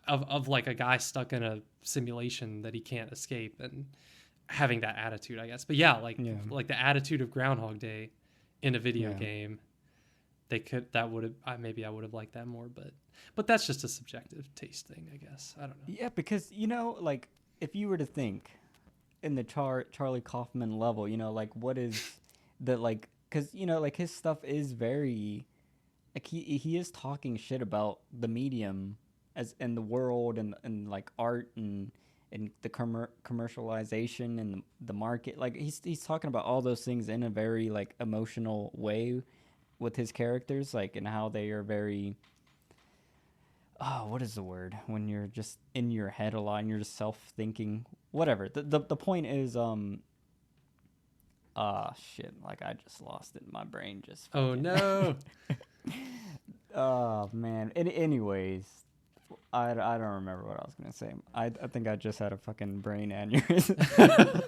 of like a guy stuck in a simulation that he can't escape and having that attitude, I guess. But yeah, like the attitude of Groundhog Day in a video game. I would have liked that more, but that's just a subjective taste thing, I guess. I don't know. Yeah, because like if you were to think in the Charlie Kaufman level, like what is the like, because like his stuff is very like he is talking shit about the medium as in the world and like art and the commercialization and the market. Like he's talking about all those things in a very like emotional way with his characters, like, and how they are very what is the word when you're just in your head a lot and you're just self-thinking, whatever. The point is shit, like I just lost it. My brain just oh no. Oh man. Anyways, I don't remember what I was gonna say. I think I just had a fucking brain aneurysm.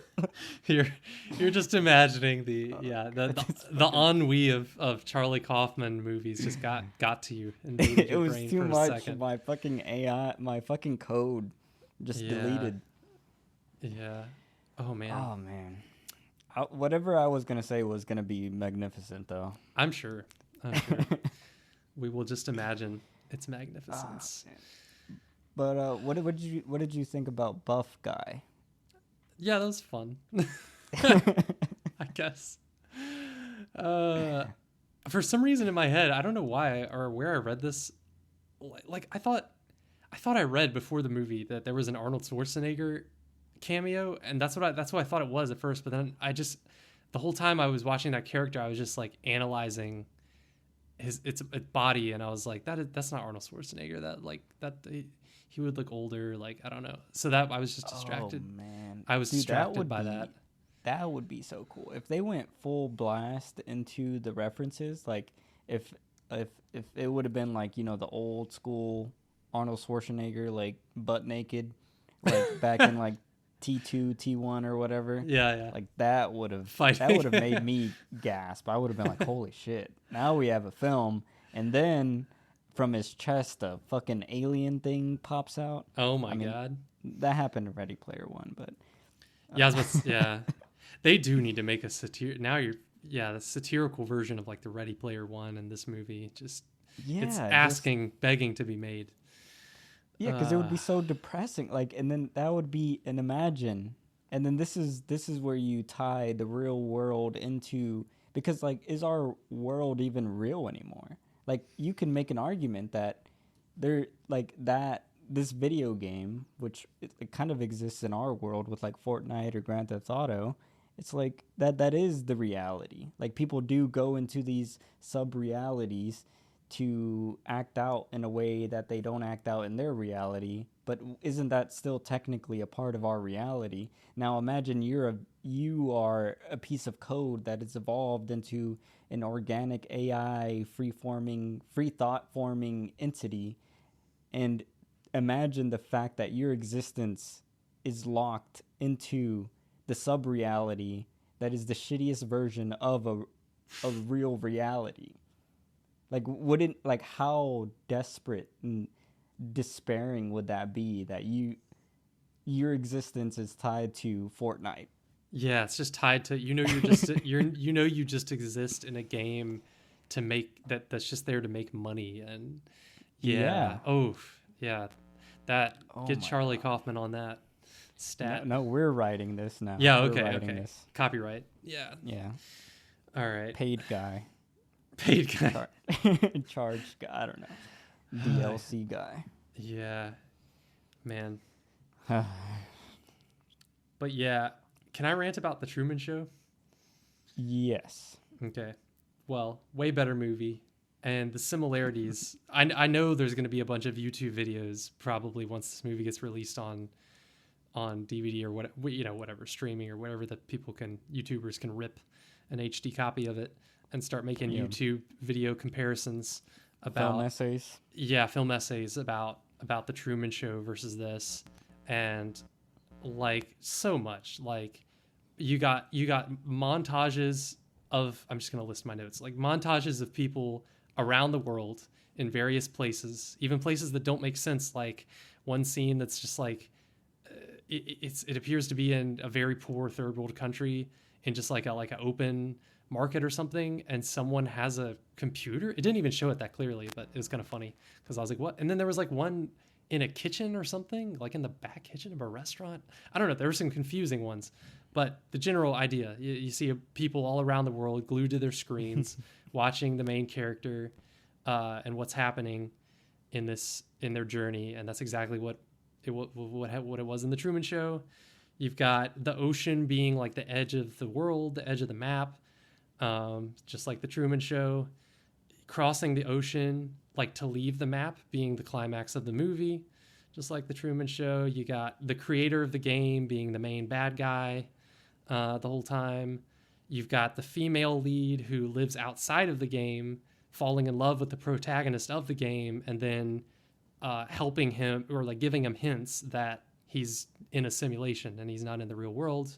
You're just imagining the ennui of Charlie Kaufman movies just got to you and it your was brain too for a much. second. My fucking AI, my fucking code, just deleted. Yeah. Oh man. Oh man. Whatever I was gonna say was gonna be magnificent, though. I'm sure. We will just imagine its magnificence. But what did you think about Buff Guy? Yeah, that was fun. I guess. For some reason in my head, I don't know why or where I read this. Like I thought I read before the movie that there was an Arnold Schwarzenegger cameo, and that's what I thought it was at first. But then the whole time I was watching that character, I was just like analyzing his body, and I was like, that's not Arnold Schwarzenegger. He would look older. Like I don't know. So that I was just distracted. Oh man, I was distracted by that. That would be so cool if they went full blast into the references. Like if it would have been like the old school Arnold Schwarzenegger, like butt naked, like back in like T2, T1 or whatever. Yeah. Like that would have made me gasp. I would have been like, holy shit. Now we have a film, and then from his chest a fucking alien thing pops out. Oh my God. That happened in Ready Player One, but yeah. They do need to make a the satirical version of like the Ready Player One and this movie. Begging to be made. Yeah, because it would be so depressing. Like, and then that would be an imagine. And then this is where you tie the real world into, because like, is our world even real anymore? Like, you can make an argument that this video game, which it kind of exists in our world with like Fortnite or Grand Theft Auto, it's like that is the reality. Like, people do go into these sub-realities to act out in a way that they don't act out in their reality, but isn't that still technically a part of our reality? Now imagine you're you are a piece of code that is evolved into an organic AI, free thought forming entity. And imagine the fact that your existence is locked into the sub reality that is the shittiest version of a real reality. Like, wouldn't, like, how desperate and despairing would that be, that your existence is tied to Fortnite? Yeah, it's just tied to, you're just you just exist in a game to make that's just there to make money. And Yeah. yeah, that Oh get my Charlie God. Kaufman on that stat. No, we're writing this now. Yeah, We're okay, writing okay. this. Copyright. Yeah. Yeah. All right. Paid guy. Paid guy. Charged guy. I don't know. DLC guy. Yeah, man. But yeah, can I rant about the Truman Show? Yes. Okay. Well, way better movie. And the similarities, I know there's going to be a bunch of YouTube videos probably once this movie gets released on DVD or whatever streaming or whatever that YouTubers can rip an HD copy of it and start making YouTube video comparisons about Film essays. Yeah, film essays about the Truman Show versus this. And like so much, like you got montages of, I'm just going to list my notes, like montages of people around the world in various places, even places that don't make sense. Like one scene that's just like, it appears to be in a very poor third world country in just like an open market or something, and someone has a computer. It didn't even show it that clearly, but it was kind of funny because I was like, what? And then there was like one in a kitchen or something, like in the back kitchen of a restaurant. I don't know. There were some confusing ones, but the general idea, you see people all around the world glued to their screens, watching the main character and what's happening in their journey. And that's exactly what it was in the Truman Show. You've got the ocean being like the edge of the world, the edge of the map, just like the Truman Show. Crossing the ocean, like to leave the map, being the climax of the movie, just like the Truman Show. You got the creator of the game being the main bad guy the whole time. You've got the female lead who lives outside of the game, falling in love with the protagonist of the game, and then helping him, or like giving him hints that he's in a simulation and he's not in the real world.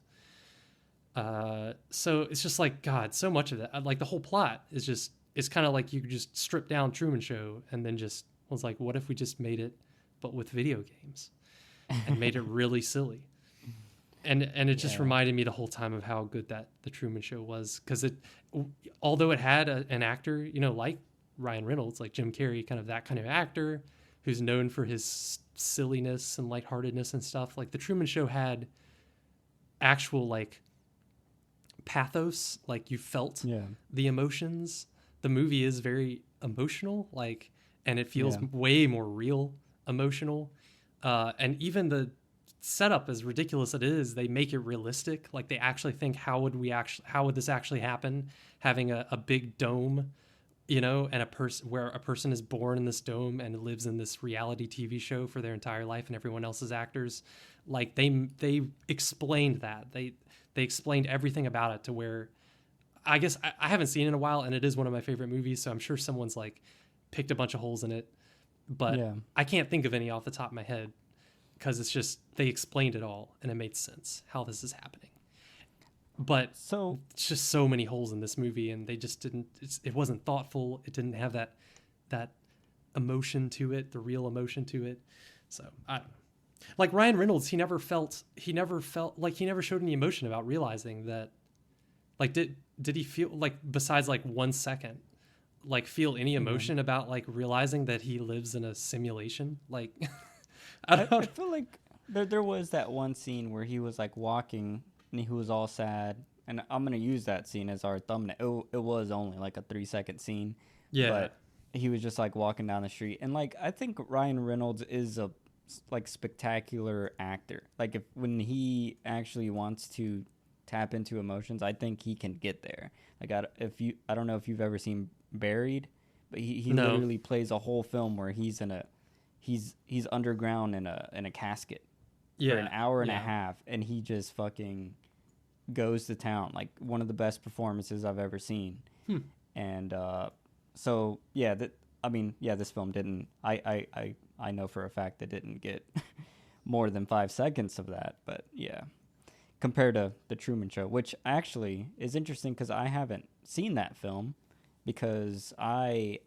So it's just like, God, so much of that. Like the whole plot is just, it's kind of like you could just strip down Truman Show and then just was like, what if we just made it, but with video games, and made it really silly. And it just reminded me the whole time of how good that the Truman Show was, because although it had an actor, like Ryan Reynolds, like Jim Carrey, kind of that kind of actor who's known for his silliness and lightheartedness and stuff. Like the Truman Show had actual like pathos, like you felt the emotions. The movie is very emotional, like, and it feels way more real emotional. And even the setup, as ridiculous as it is, they make it realistic. Like they actually think, how would this actually happen? Having a big dome, and where a person is born in this dome and lives in this reality TV show for their entire life, and everyone else is actors. Like they explained that. They explained everything about it to where, I guess I haven't seen it in a while, and it is one of my favorite movies, so I'm sure someone's like picked a bunch of holes in it, but I can't think of any off the top of my head, because it's just, they explained it all and it made sense how this is happening. But so it's just so many holes in this movie, and they just didn't, it wasn't thoughtful. It didn't have that emotion to it, the real emotion to it. So I don't know. Like Ryan Reynolds, he never showed any emotion about realizing that, like, did he feel like, besides like 1 second, like feel any emotion about like realizing that he lives in a simulation? Like, I feel like there was that one scene where he was like walking and he was all sad, and I'm gonna use that scene as our thumbnail. It was only like a 3-second scene, but he was just like walking down the street, and like I think Ryan Reynolds is a like spectacular actor. Like when he actually wants to tap into emotions, I think he can get there. Like I don't know if you've ever seen Buried, but he literally plays a whole film where he's underground in a casket for an hour and a half, and he just fucking goes to town, like one of the best performances I've ever seen. And so yeah, this film didn't. I know for a fact it didn't get more than 5 seconds of that, but yeah, compared to the Truman Show, which actually is interesting because I haven't seen that film because I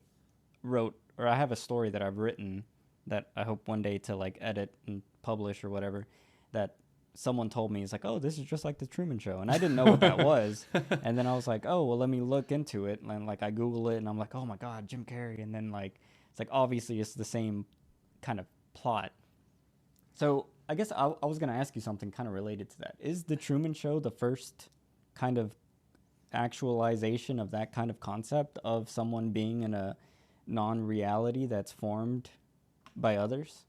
have a story that I've written that I hope one day to like edit and publish or whatever, that someone told me is like, oh, this is just like the Truman Show, and I didn't know what that was. And then I was like, oh, well, let me look into it, and like I Google it, and I'm like, oh my god, Jim Carrey. And then like it's like obviously it's the same kind of plot. So I guess I was going to ask you something kind of related to that. Is the Truman Show the first kind of actualization of that kind of concept of someone being in a non-reality that's formed by others?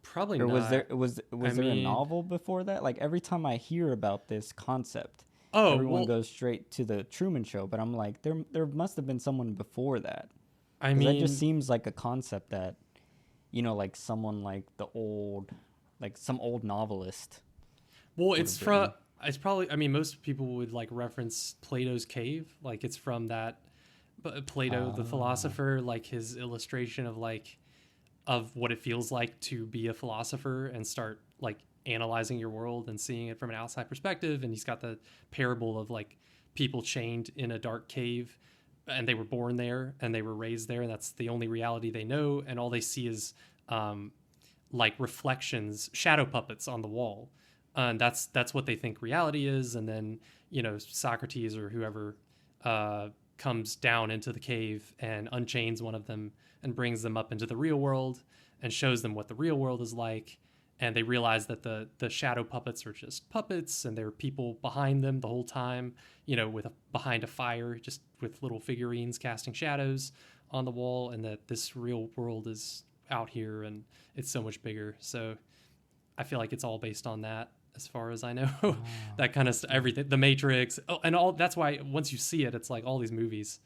Probably or not. Was there a novel before that? Like every time I hear about this concept, Oh, everyone goes straight to the Truman Show. But I'm like, there must have been someone before that. I mean, that just seems like a concept that, you know, like someone like some old novelist. well, it's probably. I mean, most people would like reference Plato's Cave, like it's from that. But Plato, the philosopher, like his illustration of what it feels like to be a philosopher and start like analyzing your world and seeing it from an outside perspective. And he's got the parable of like people chained in a dark cave, and they were born there and they were raised there, and that's the only reality they know, and all they see is like reflections, shadow puppets on the wall, and that's what they think reality is. And then, you know, Socrates or whoever comes down into the cave and unchains one of them and brings them up into the real world and shows them what the real world is like. And they realize that the shadow puppets are just puppets, and there are people behind them the whole time, you know, behind a fire, just with little figurines casting shadows on the wall, and that this real world is out here and it's so much bigger. So I feel like it's all based on that, as far as I know. That kind of everything, the Matrix, and all. That's why once you see it, it's like all these movies.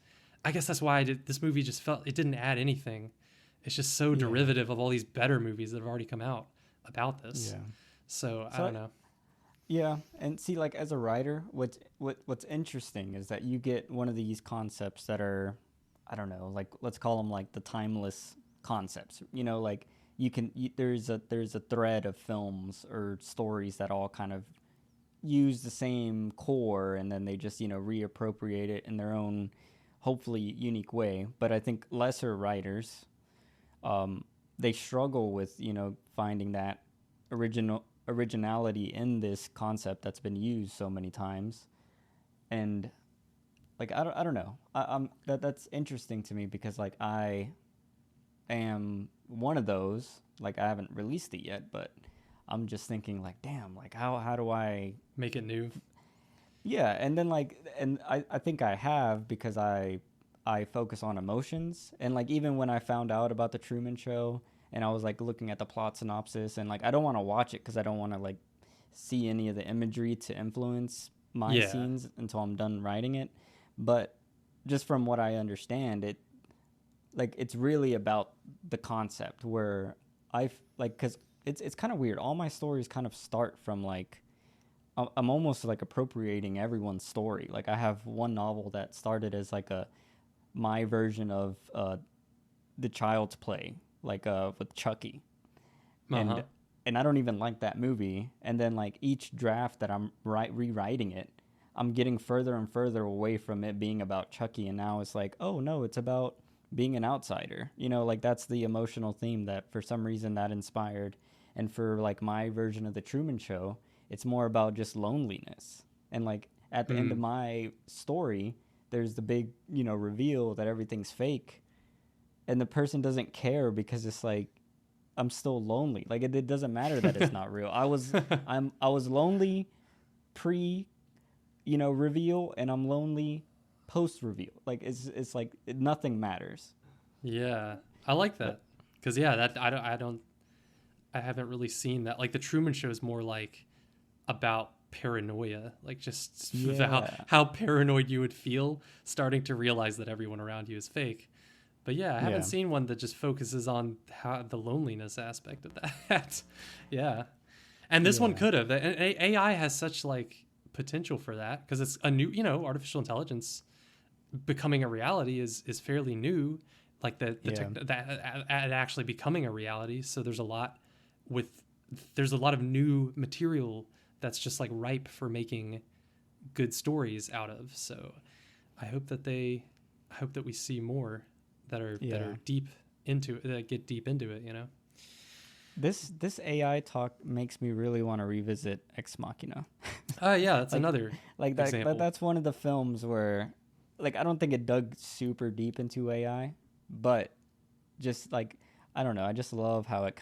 I guess that's why this movie just felt it didn't add anything. It's just so derivative of all these better movies that have already come out about this. Yeah. So I don't know. Yeah, and see, like as a writer, what's interesting is that you get one of these concepts that are, I don't know, like let's call them like the timeless concepts. You know, like there's a thread of films or stories that all kind of use the same core, and then they just, you know, reappropriate it in their own hopefully unique way. But I think lesser writers, they struggle with, you know, finding that originality in this concept that's been used so many times. And like I don't know, that's interesting to me because like I am one of those. Like I haven't released it yet, but I'm just thinking like, damn, like how do I make it new? Yeah, and then like, and I think I have because I focus on emotions. And like even when I found out about the Truman Show and I was like looking at the plot synopsis, and like I don't want to watch it because I don't want to like see any of the imagery to influence my scenes until I'm done writing it. But just from what I understand, it's really about the concept where because it's kind of weird. All my stories kind of start from like, I'm almost like appropriating everyone's story. Like I have one novel that started as like my version of the Child's Play, like with Chucky. And I don't even like that movie. And then like each draft that I'm rewriting it, I'm getting further and further away from it being about Chucky. And now it's like, oh no, it's about being an outsider. You know, like that's the emotional theme that for some reason that inspired. And for like my version of the Truman Show, it's more about just loneliness. And like at the end of my story, there's the big, you know, reveal that everything's fake. And the person doesn't care because it's like, I'm still lonely. Like it doesn't matter that it's not real. I was lonely pre, you know, reveal, and I'm lonely post reveal. Like it's like nothing matters. Yeah, I like that because that I haven't really seen that. Like the Truman Show is more like about paranoia, like just how paranoid you would feel starting to realize that everyone around you is fake. But I haven't seen one that just focuses on the loneliness aspect of that. Yeah. And this one could have. And AI has such like potential for that, because it's a new, artificial intelligence becoming a reality is fairly new, like that actually becoming a reality. So there's a lot of new material that's just like ripe for making good stories out of. So I hope that we see more that are deep into it, that get deep into it, This AI talk makes me really want to revisit Ex Machina. Yeah, that's another example. That's one of the films where, like, I don't think it dug super deep into AI, but just like, I don't know, I just love how it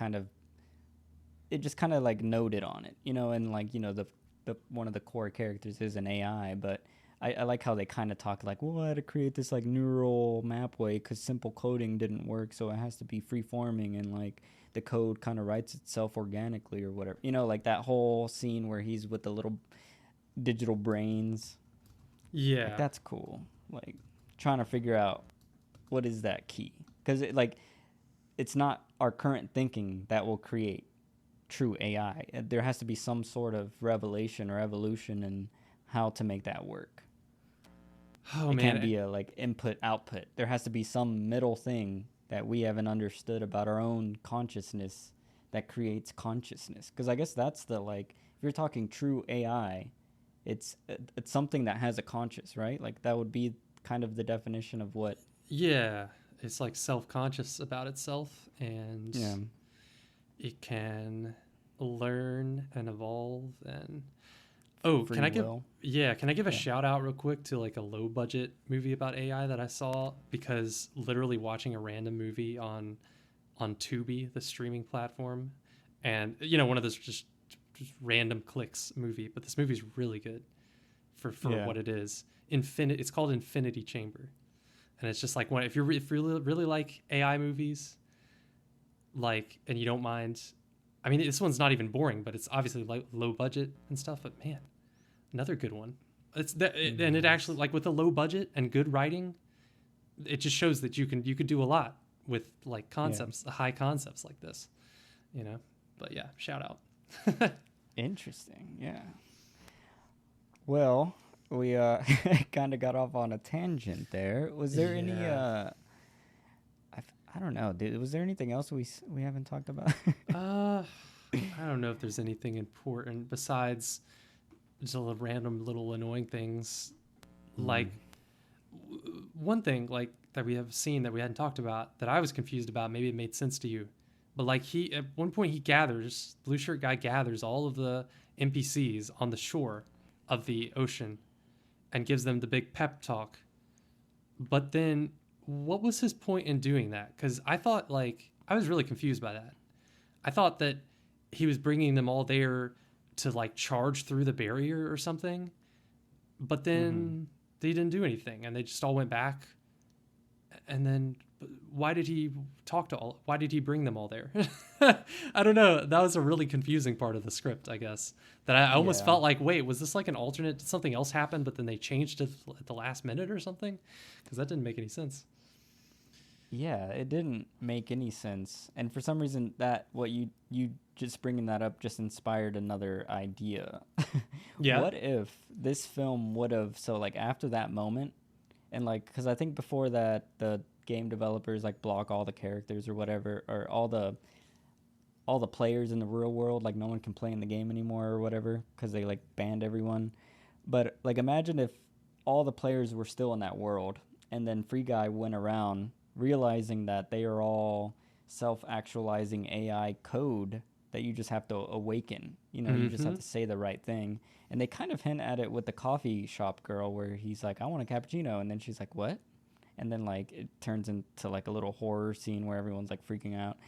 just kind of like noted on it, and like, the one of the core characters is an AI, but I like how they kind of talk like, well, I had to create this like neural mapway because simple coding didn't work, so it has to be free forming, and like the code kind of writes itself organically or whatever. Like that whole scene where he's with the little digital brains. Yeah. Like, that's cool. Like trying to figure out what is that key, because it's not our current thinking that will create true AI. There has to be some sort of revelation or evolution in how to make that work. Oh, it can't be a like input output. There has to be some middle thing that we haven't understood about our own consciousness that creates consciousness. Because I guess that's the, like, if you're talking true AI, it's something that has a conscious, right? Like that would be kind of the definition of what. Yeah, it's like self-conscious about itself, and it can learn and evolve. And can I give a shout out real quick to like a low budget movie about AI that I saw, because literally watching a random movie on Tubi, the streaming platform, and one of those just random clicks movie, but this movie's really good for what it is. It's called Infinity Chamber, and it's just like, if you really like AI movies, like, and you don't mind. I mean, this one's not even boring, but it's obviously low budget and stuff. But man, another good one. And it actually, like, with a low budget and good writing, it just shows that you could do a lot with like concepts, high concepts like this, But yeah, shout out. Interesting, yeah. Well, we kind of got off on a tangent there. Was there any? I don't know. Was there anything else we haven't talked about? I don't know if there's anything important besides just a random little annoying things. Like one thing like that we have seen that we hadn't talked about that I was confused about. Maybe it made sense to you, but like at one point blue shirt guy gathers all of the NPCs on the shore of the ocean and gives them the big pep talk. But then what was his point in doing that? Because I thought, like, I was really confused by that. I thought that he was bringing them all there to like charge through the barrier or something, but then they didn't do anything and they just all went back. And then why did he bring them all there? I don't know. That was a really confusing part of the script, I guess, that I almost felt like, wait, was this like an alternate? Did something else happen, but then they changed it at the last minute or something? Because that didn't make any sense. Yeah, it didn't make any sense. And for some reason, that what you just bringing that up just inspired another idea. Yeah. What if this film would have, so like after that moment, and like, because I think before that, the game developers like block all the characters or whatever, or all the players in the real world, like no one can play in the game anymore or whatever, because they like banned everyone. But like imagine if all the players were still in that world, and then Free Guy went around realizing that they are all self-actualizing AI code that you just have to awaken. You just have to say the right thing. And they kind of hint at it with the coffee shop girl where he's like, I want a cappuccino. And then she's like, what? And then like it turns into like a little horror scene where everyone's like freaking out.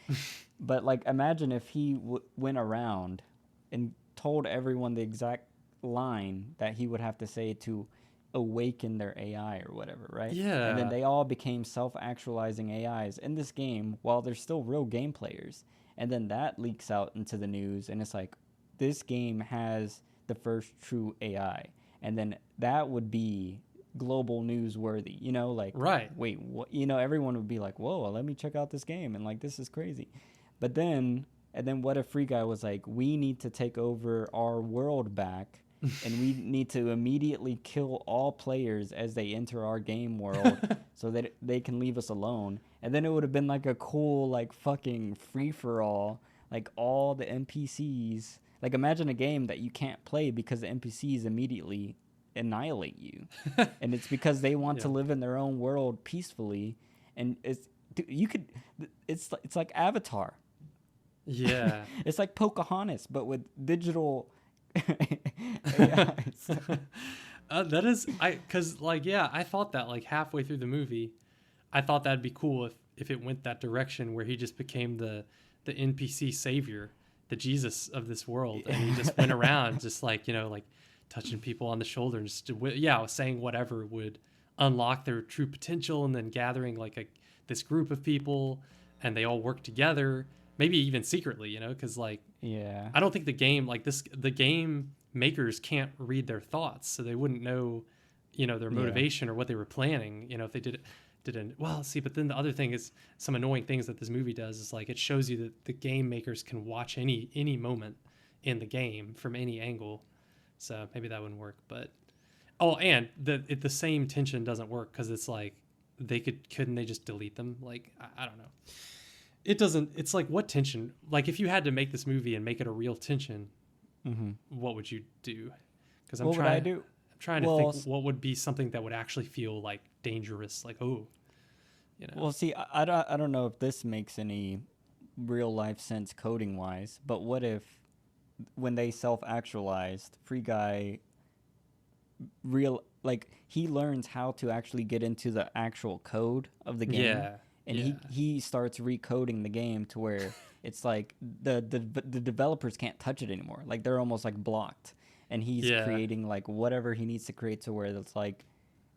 But like imagine if he went around and told everyone the exact line that he would have to say to awaken their AI or whatever, right? Yeah. And then they all became self-actualizing AIs in this game while they're still real game players. And then that leaks out into the news, and it's like, this game has the first true AI. And then that would be global newsworthy, like, right. Wait, what? Everyone would be like, whoa, let me check out this game, and like, this is crazy. But then what if Free Guy was like, we need to take over our world back, and we need to immediately kill all players as they enter our game world so that they can leave us alone. And then it would have been like a cool, like, fucking free-for-all, like all the NPCs. Like, imagine a game that you can't play because the NPCs immediately annihilate you. And it's because they want to live in their own world peacefully. And it's like Avatar. Yeah. It's like Pocahontas, but with digital that is, because, like, yeah, I thought that, like, halfway through the movie, I thought that'd be cool if it went that direction where he just became the NPC savior, the Jesus of this world, and he just went around just, like, you know, like touching people on the shoulder and just saying whatever would unlock their true potential, and then gathering like this group of people, and they all work together, maybe even secretly, you know, because, like, I don't think the game makers can't read their thoughts, so they wouldn't know, you know, their motivation or what they were planning, you know, if they didn't. Well, see, but then the other thing is, some annoying things that this movie does is, like, it shows you that the game makers can watch any moment in the game from any angle, so maybe that wouldn't work. But and the same tension doesn't work, because it's like couldn't they just delete them? Like, I don't know. It doesn't. It's like, what tension? Like, if you had to make this movie and make it a real tension, what would you do? Because I'm trying to think what would be something that would actually feel like dangerous, like, oh, you know. Well, see, I don't know if this makes any real life sense coding wise, but what if when they self-actualized, Free Guy he learns how to actually get into the actual code of the game, he starts recoding the game to where it's like the developers can't touch it anymore, like they're almost like blocked, and he's creating like whatever he needs to create to where it's like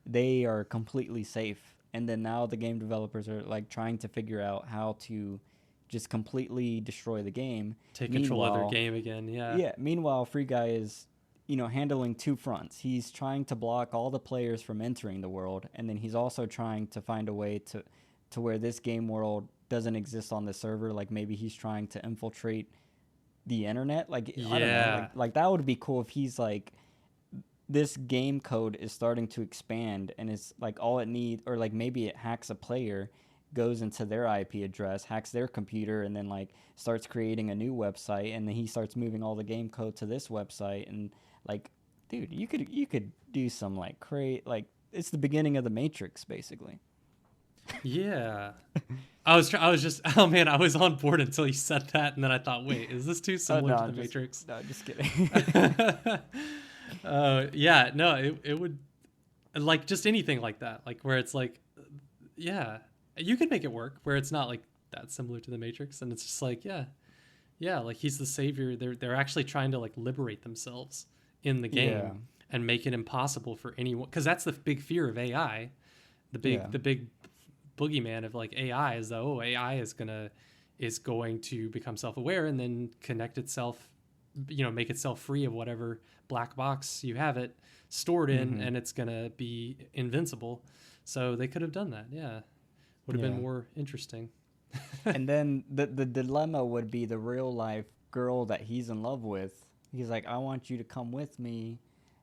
they are completely safe. And then now the game developers are like trying to figure out how to just completely destroy the game, take control of their game again. Meanwhile, Free Guy is, you know, handling two fronts. He's trying to block all the players from entering the world, and then he's also trying to find a way to where this game world doesn't exist on the server. Like, maybe he's trying to infiltrate the internet. Like, I don't know. Like that would be cool if he's like, this game code is starting to expand, and it's like all it needs, or like maybe it hacks a player, goes into their IP address, hacks their computer, and then like starts creating a new website, and then he starts moving all the game code to this website. And like, dude, you could do some like like, it's the beginning of the Matrix, basically. Yeah. I was just, oh man, I was on board until you said that, and then I thought, wait, is this too similar to the Matrix? No, just kidding. It would, like, just anything like that, like where it's like, you could make it work where it's not like that similar to the Matrix, and it's just like, like he's the savior. They're actually trying to like liberate themselves in the game and make it impossible for anyone, because that's the big fear of AI. The big boogeyman of like AI is that, AI is going to become self-aware and then connect itself, you know, make itself free of whatever black box you have it stored in, and it's gonna be invincible. So they could have done that. Would have been more interesting. And then the dilemma would be the real life girl that he's in love with. He's like, I want you to come with me.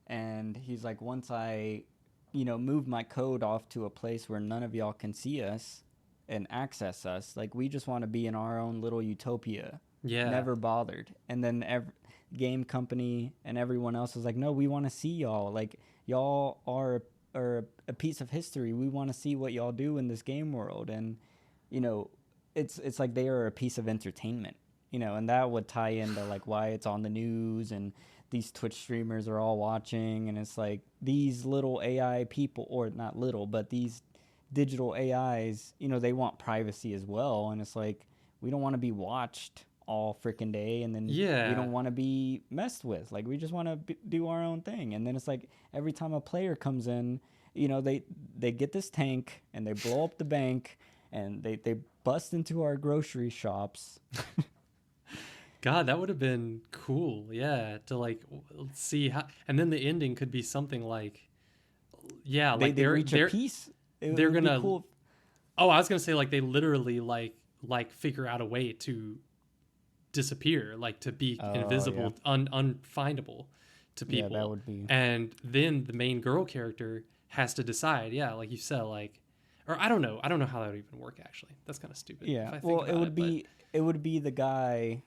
And he's like, once I, you know, move my code off to a place where none of y'all can see us and access us, like, we just want to be in our own little utopia. Never bothered. And then every game company and everyone else is like, no, we want to see y'all. Like, y'all are a piece of history. We want to see what y'all do in this game world. And, you know, it's like they are a piece of entertainment, you know, and that would tie into like why it's on the news and these Twitch streamers are all watching. And it's like these little AI people, or not little, but these digital AIs, you know, they want privacy as well. And it's like, we don't want to be watched all freaking day, and then we don't want to be messed with. Like, we just want to do our own thing. And then it's like every time a player comes in, you know, they get this tank and they blow up the bank and they bust into our grocery shops. God, that would have been cool. To like see how, and then the ending could be something like, like they reach a peace. They're gonna be cool. I was gonna say, like, they literally like figure out a way to disappear, like to be invisible, unfindable, to Yeah, people. that would be. And then the main girl character has to decide, yeah, like you said, like, or I don't know how that would even work. Actually, that's kind of stupid. Yeah. If I think Well, about it would be the guy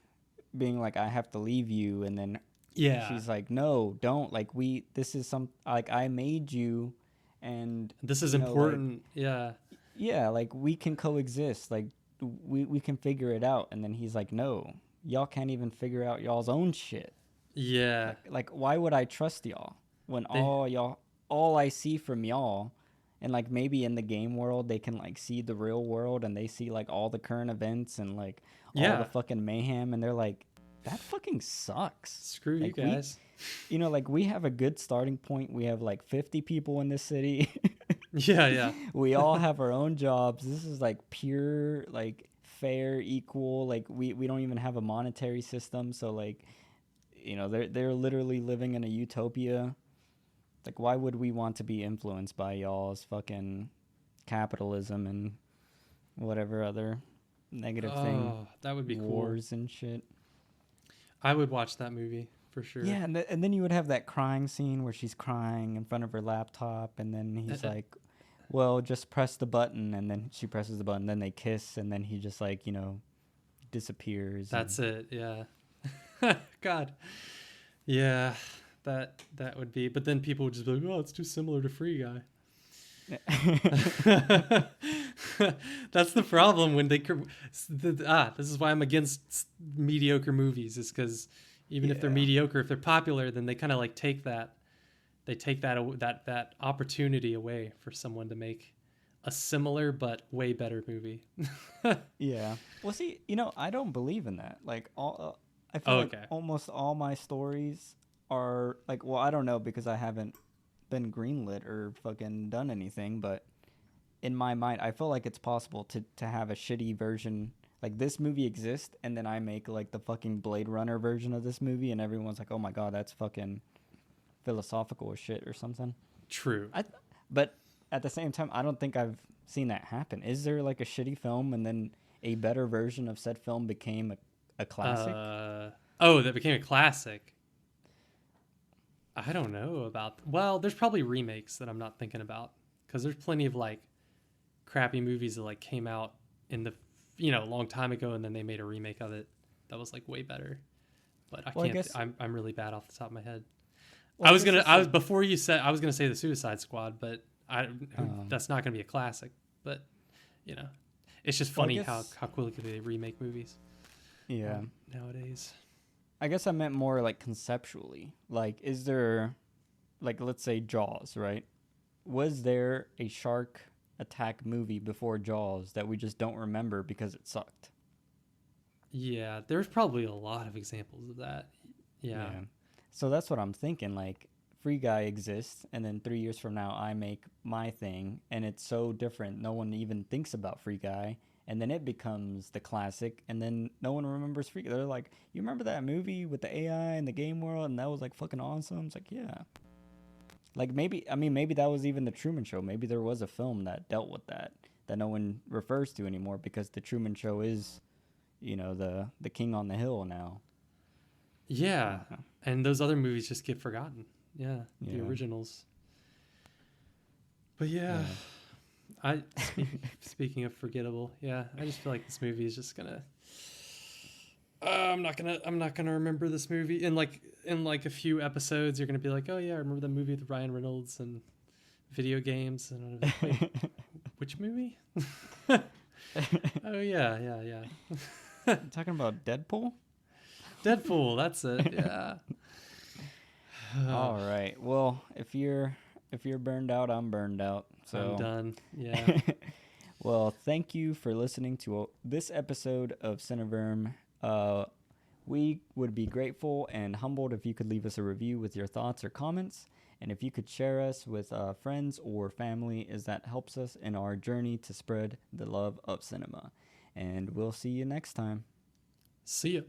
being like, I have to leave you, and then yeah, she's like, no, don't. Like, this is some, like, I made you, and this is you know, like, important. Yeah, yeah, like, we can coexist. Like, we can figure it out. And then he's like, no, y'all can't even figure out y'all's own shit. yeah. Like, why would I trust y'all when They, all I see from y'all, and like maybe in the game world they can like see the real world and they see like all the current events and like all the yeah. fucking mayhem, and they're like, that fucking sucks. Screw you Like, guys. like, we have a good starting point. We have like 50 people in this city. Yeah, yeah. We all have our own jobs. This is like pure, like, fair, equal. Like, we don't even have a monetary system, so like, they're literally living in a utopia. Like, why would we want to be influenced by y'all's fucking capitalism and whatever other negative thing, Oh, that would be wars and shit? I would watch that movie for sure. Yeah, and then you would have that crying scene where she's crying in front of her laptop, and then he's like, well, just press the button, and then she presses the button, then they kiss, and then he just, like, disappears. That's it. Yeah. God. Yeah. That would be. But then people would just be like, oh, it's too similar to Free Guy. That's the problem when this is why I'm against mediocre movies, is because even if they're mediocre, if they're popular, then they kind of like take that opportunity away for someone to make a similar but way better movie. Yeah. Well, see, I don't believe in that. Like, I feel like almost all my stories are like, well, I don't know because I haven't been greenlit or fucking done anything, but in my mind, I feel like it's possible to have a shitty version. Like, this movie exists, and then I make like the fucking Blade Runner version of this movie, and everyone's like, oh my god, that's fucking philosophical as shit or something. True. But at the same time, I don't think I've seen that happen. Is there like a shitty film and then a better version of said film became a classic? That became a classic. I don't know about. Well, there's probably remakes that I'm not thinking about, because there's plenty of like crappy movies that like came out in the a long time ago, and then they made a remake of it that was like way better. But I can't. I'm really bad off the top of my head. Well, I was gonna say the Suicide Squad, but that's not gonna be a classic. But it's just funny how quickly they remake movies. Yeah. Nowadays. I guess I meant more like conceptually. Like, is there, like, let's say Jaws, right? Was there a shark attack movie before Jaws that we just don't remember because it sucked? Yeah, there's probably a lot of examples of that. Yeah. So that's what I'm thinking. Like, Free Guy exists, and then 3 years from now, I make my thing, and it's so different. No one even thinks about Free Guy. And then it becomes the classic, and then no one remembers Free Guy. They're like, you remember that movie with the AI and the game world, and that was like fucking awesome? It's like, yeah. Like, maybe that was even the Truman Show. Maybe there was a film that dealt with that no one refers to anymore because the Truman Show is, the king on the hill now. Yeah, and those other movies just get forgotten. Yeah, the originals. But yeah. Speaking of forgettable, I just feel like this movie is just gonna. I'm not gonna remember this movie in like a few episodes. You're gonna be like, oh yeah, I remember the movie with Ryan Reynolds and video games, and wait, which movie? Oh yeah. Talking about Deadpool? Deadpool, that's it. Yeah. All right. Well, if you're burned out, I'm burned out. So I'm done. Yeah. Well, thank you for listening to this episode of Cineverm. We would be grateful and humbled if you could leave us a review with your thoughts or comments, and if you could share us with friends or family, as that helps us in our journey to spread the love of cinema. And we'll see you next time. See ya.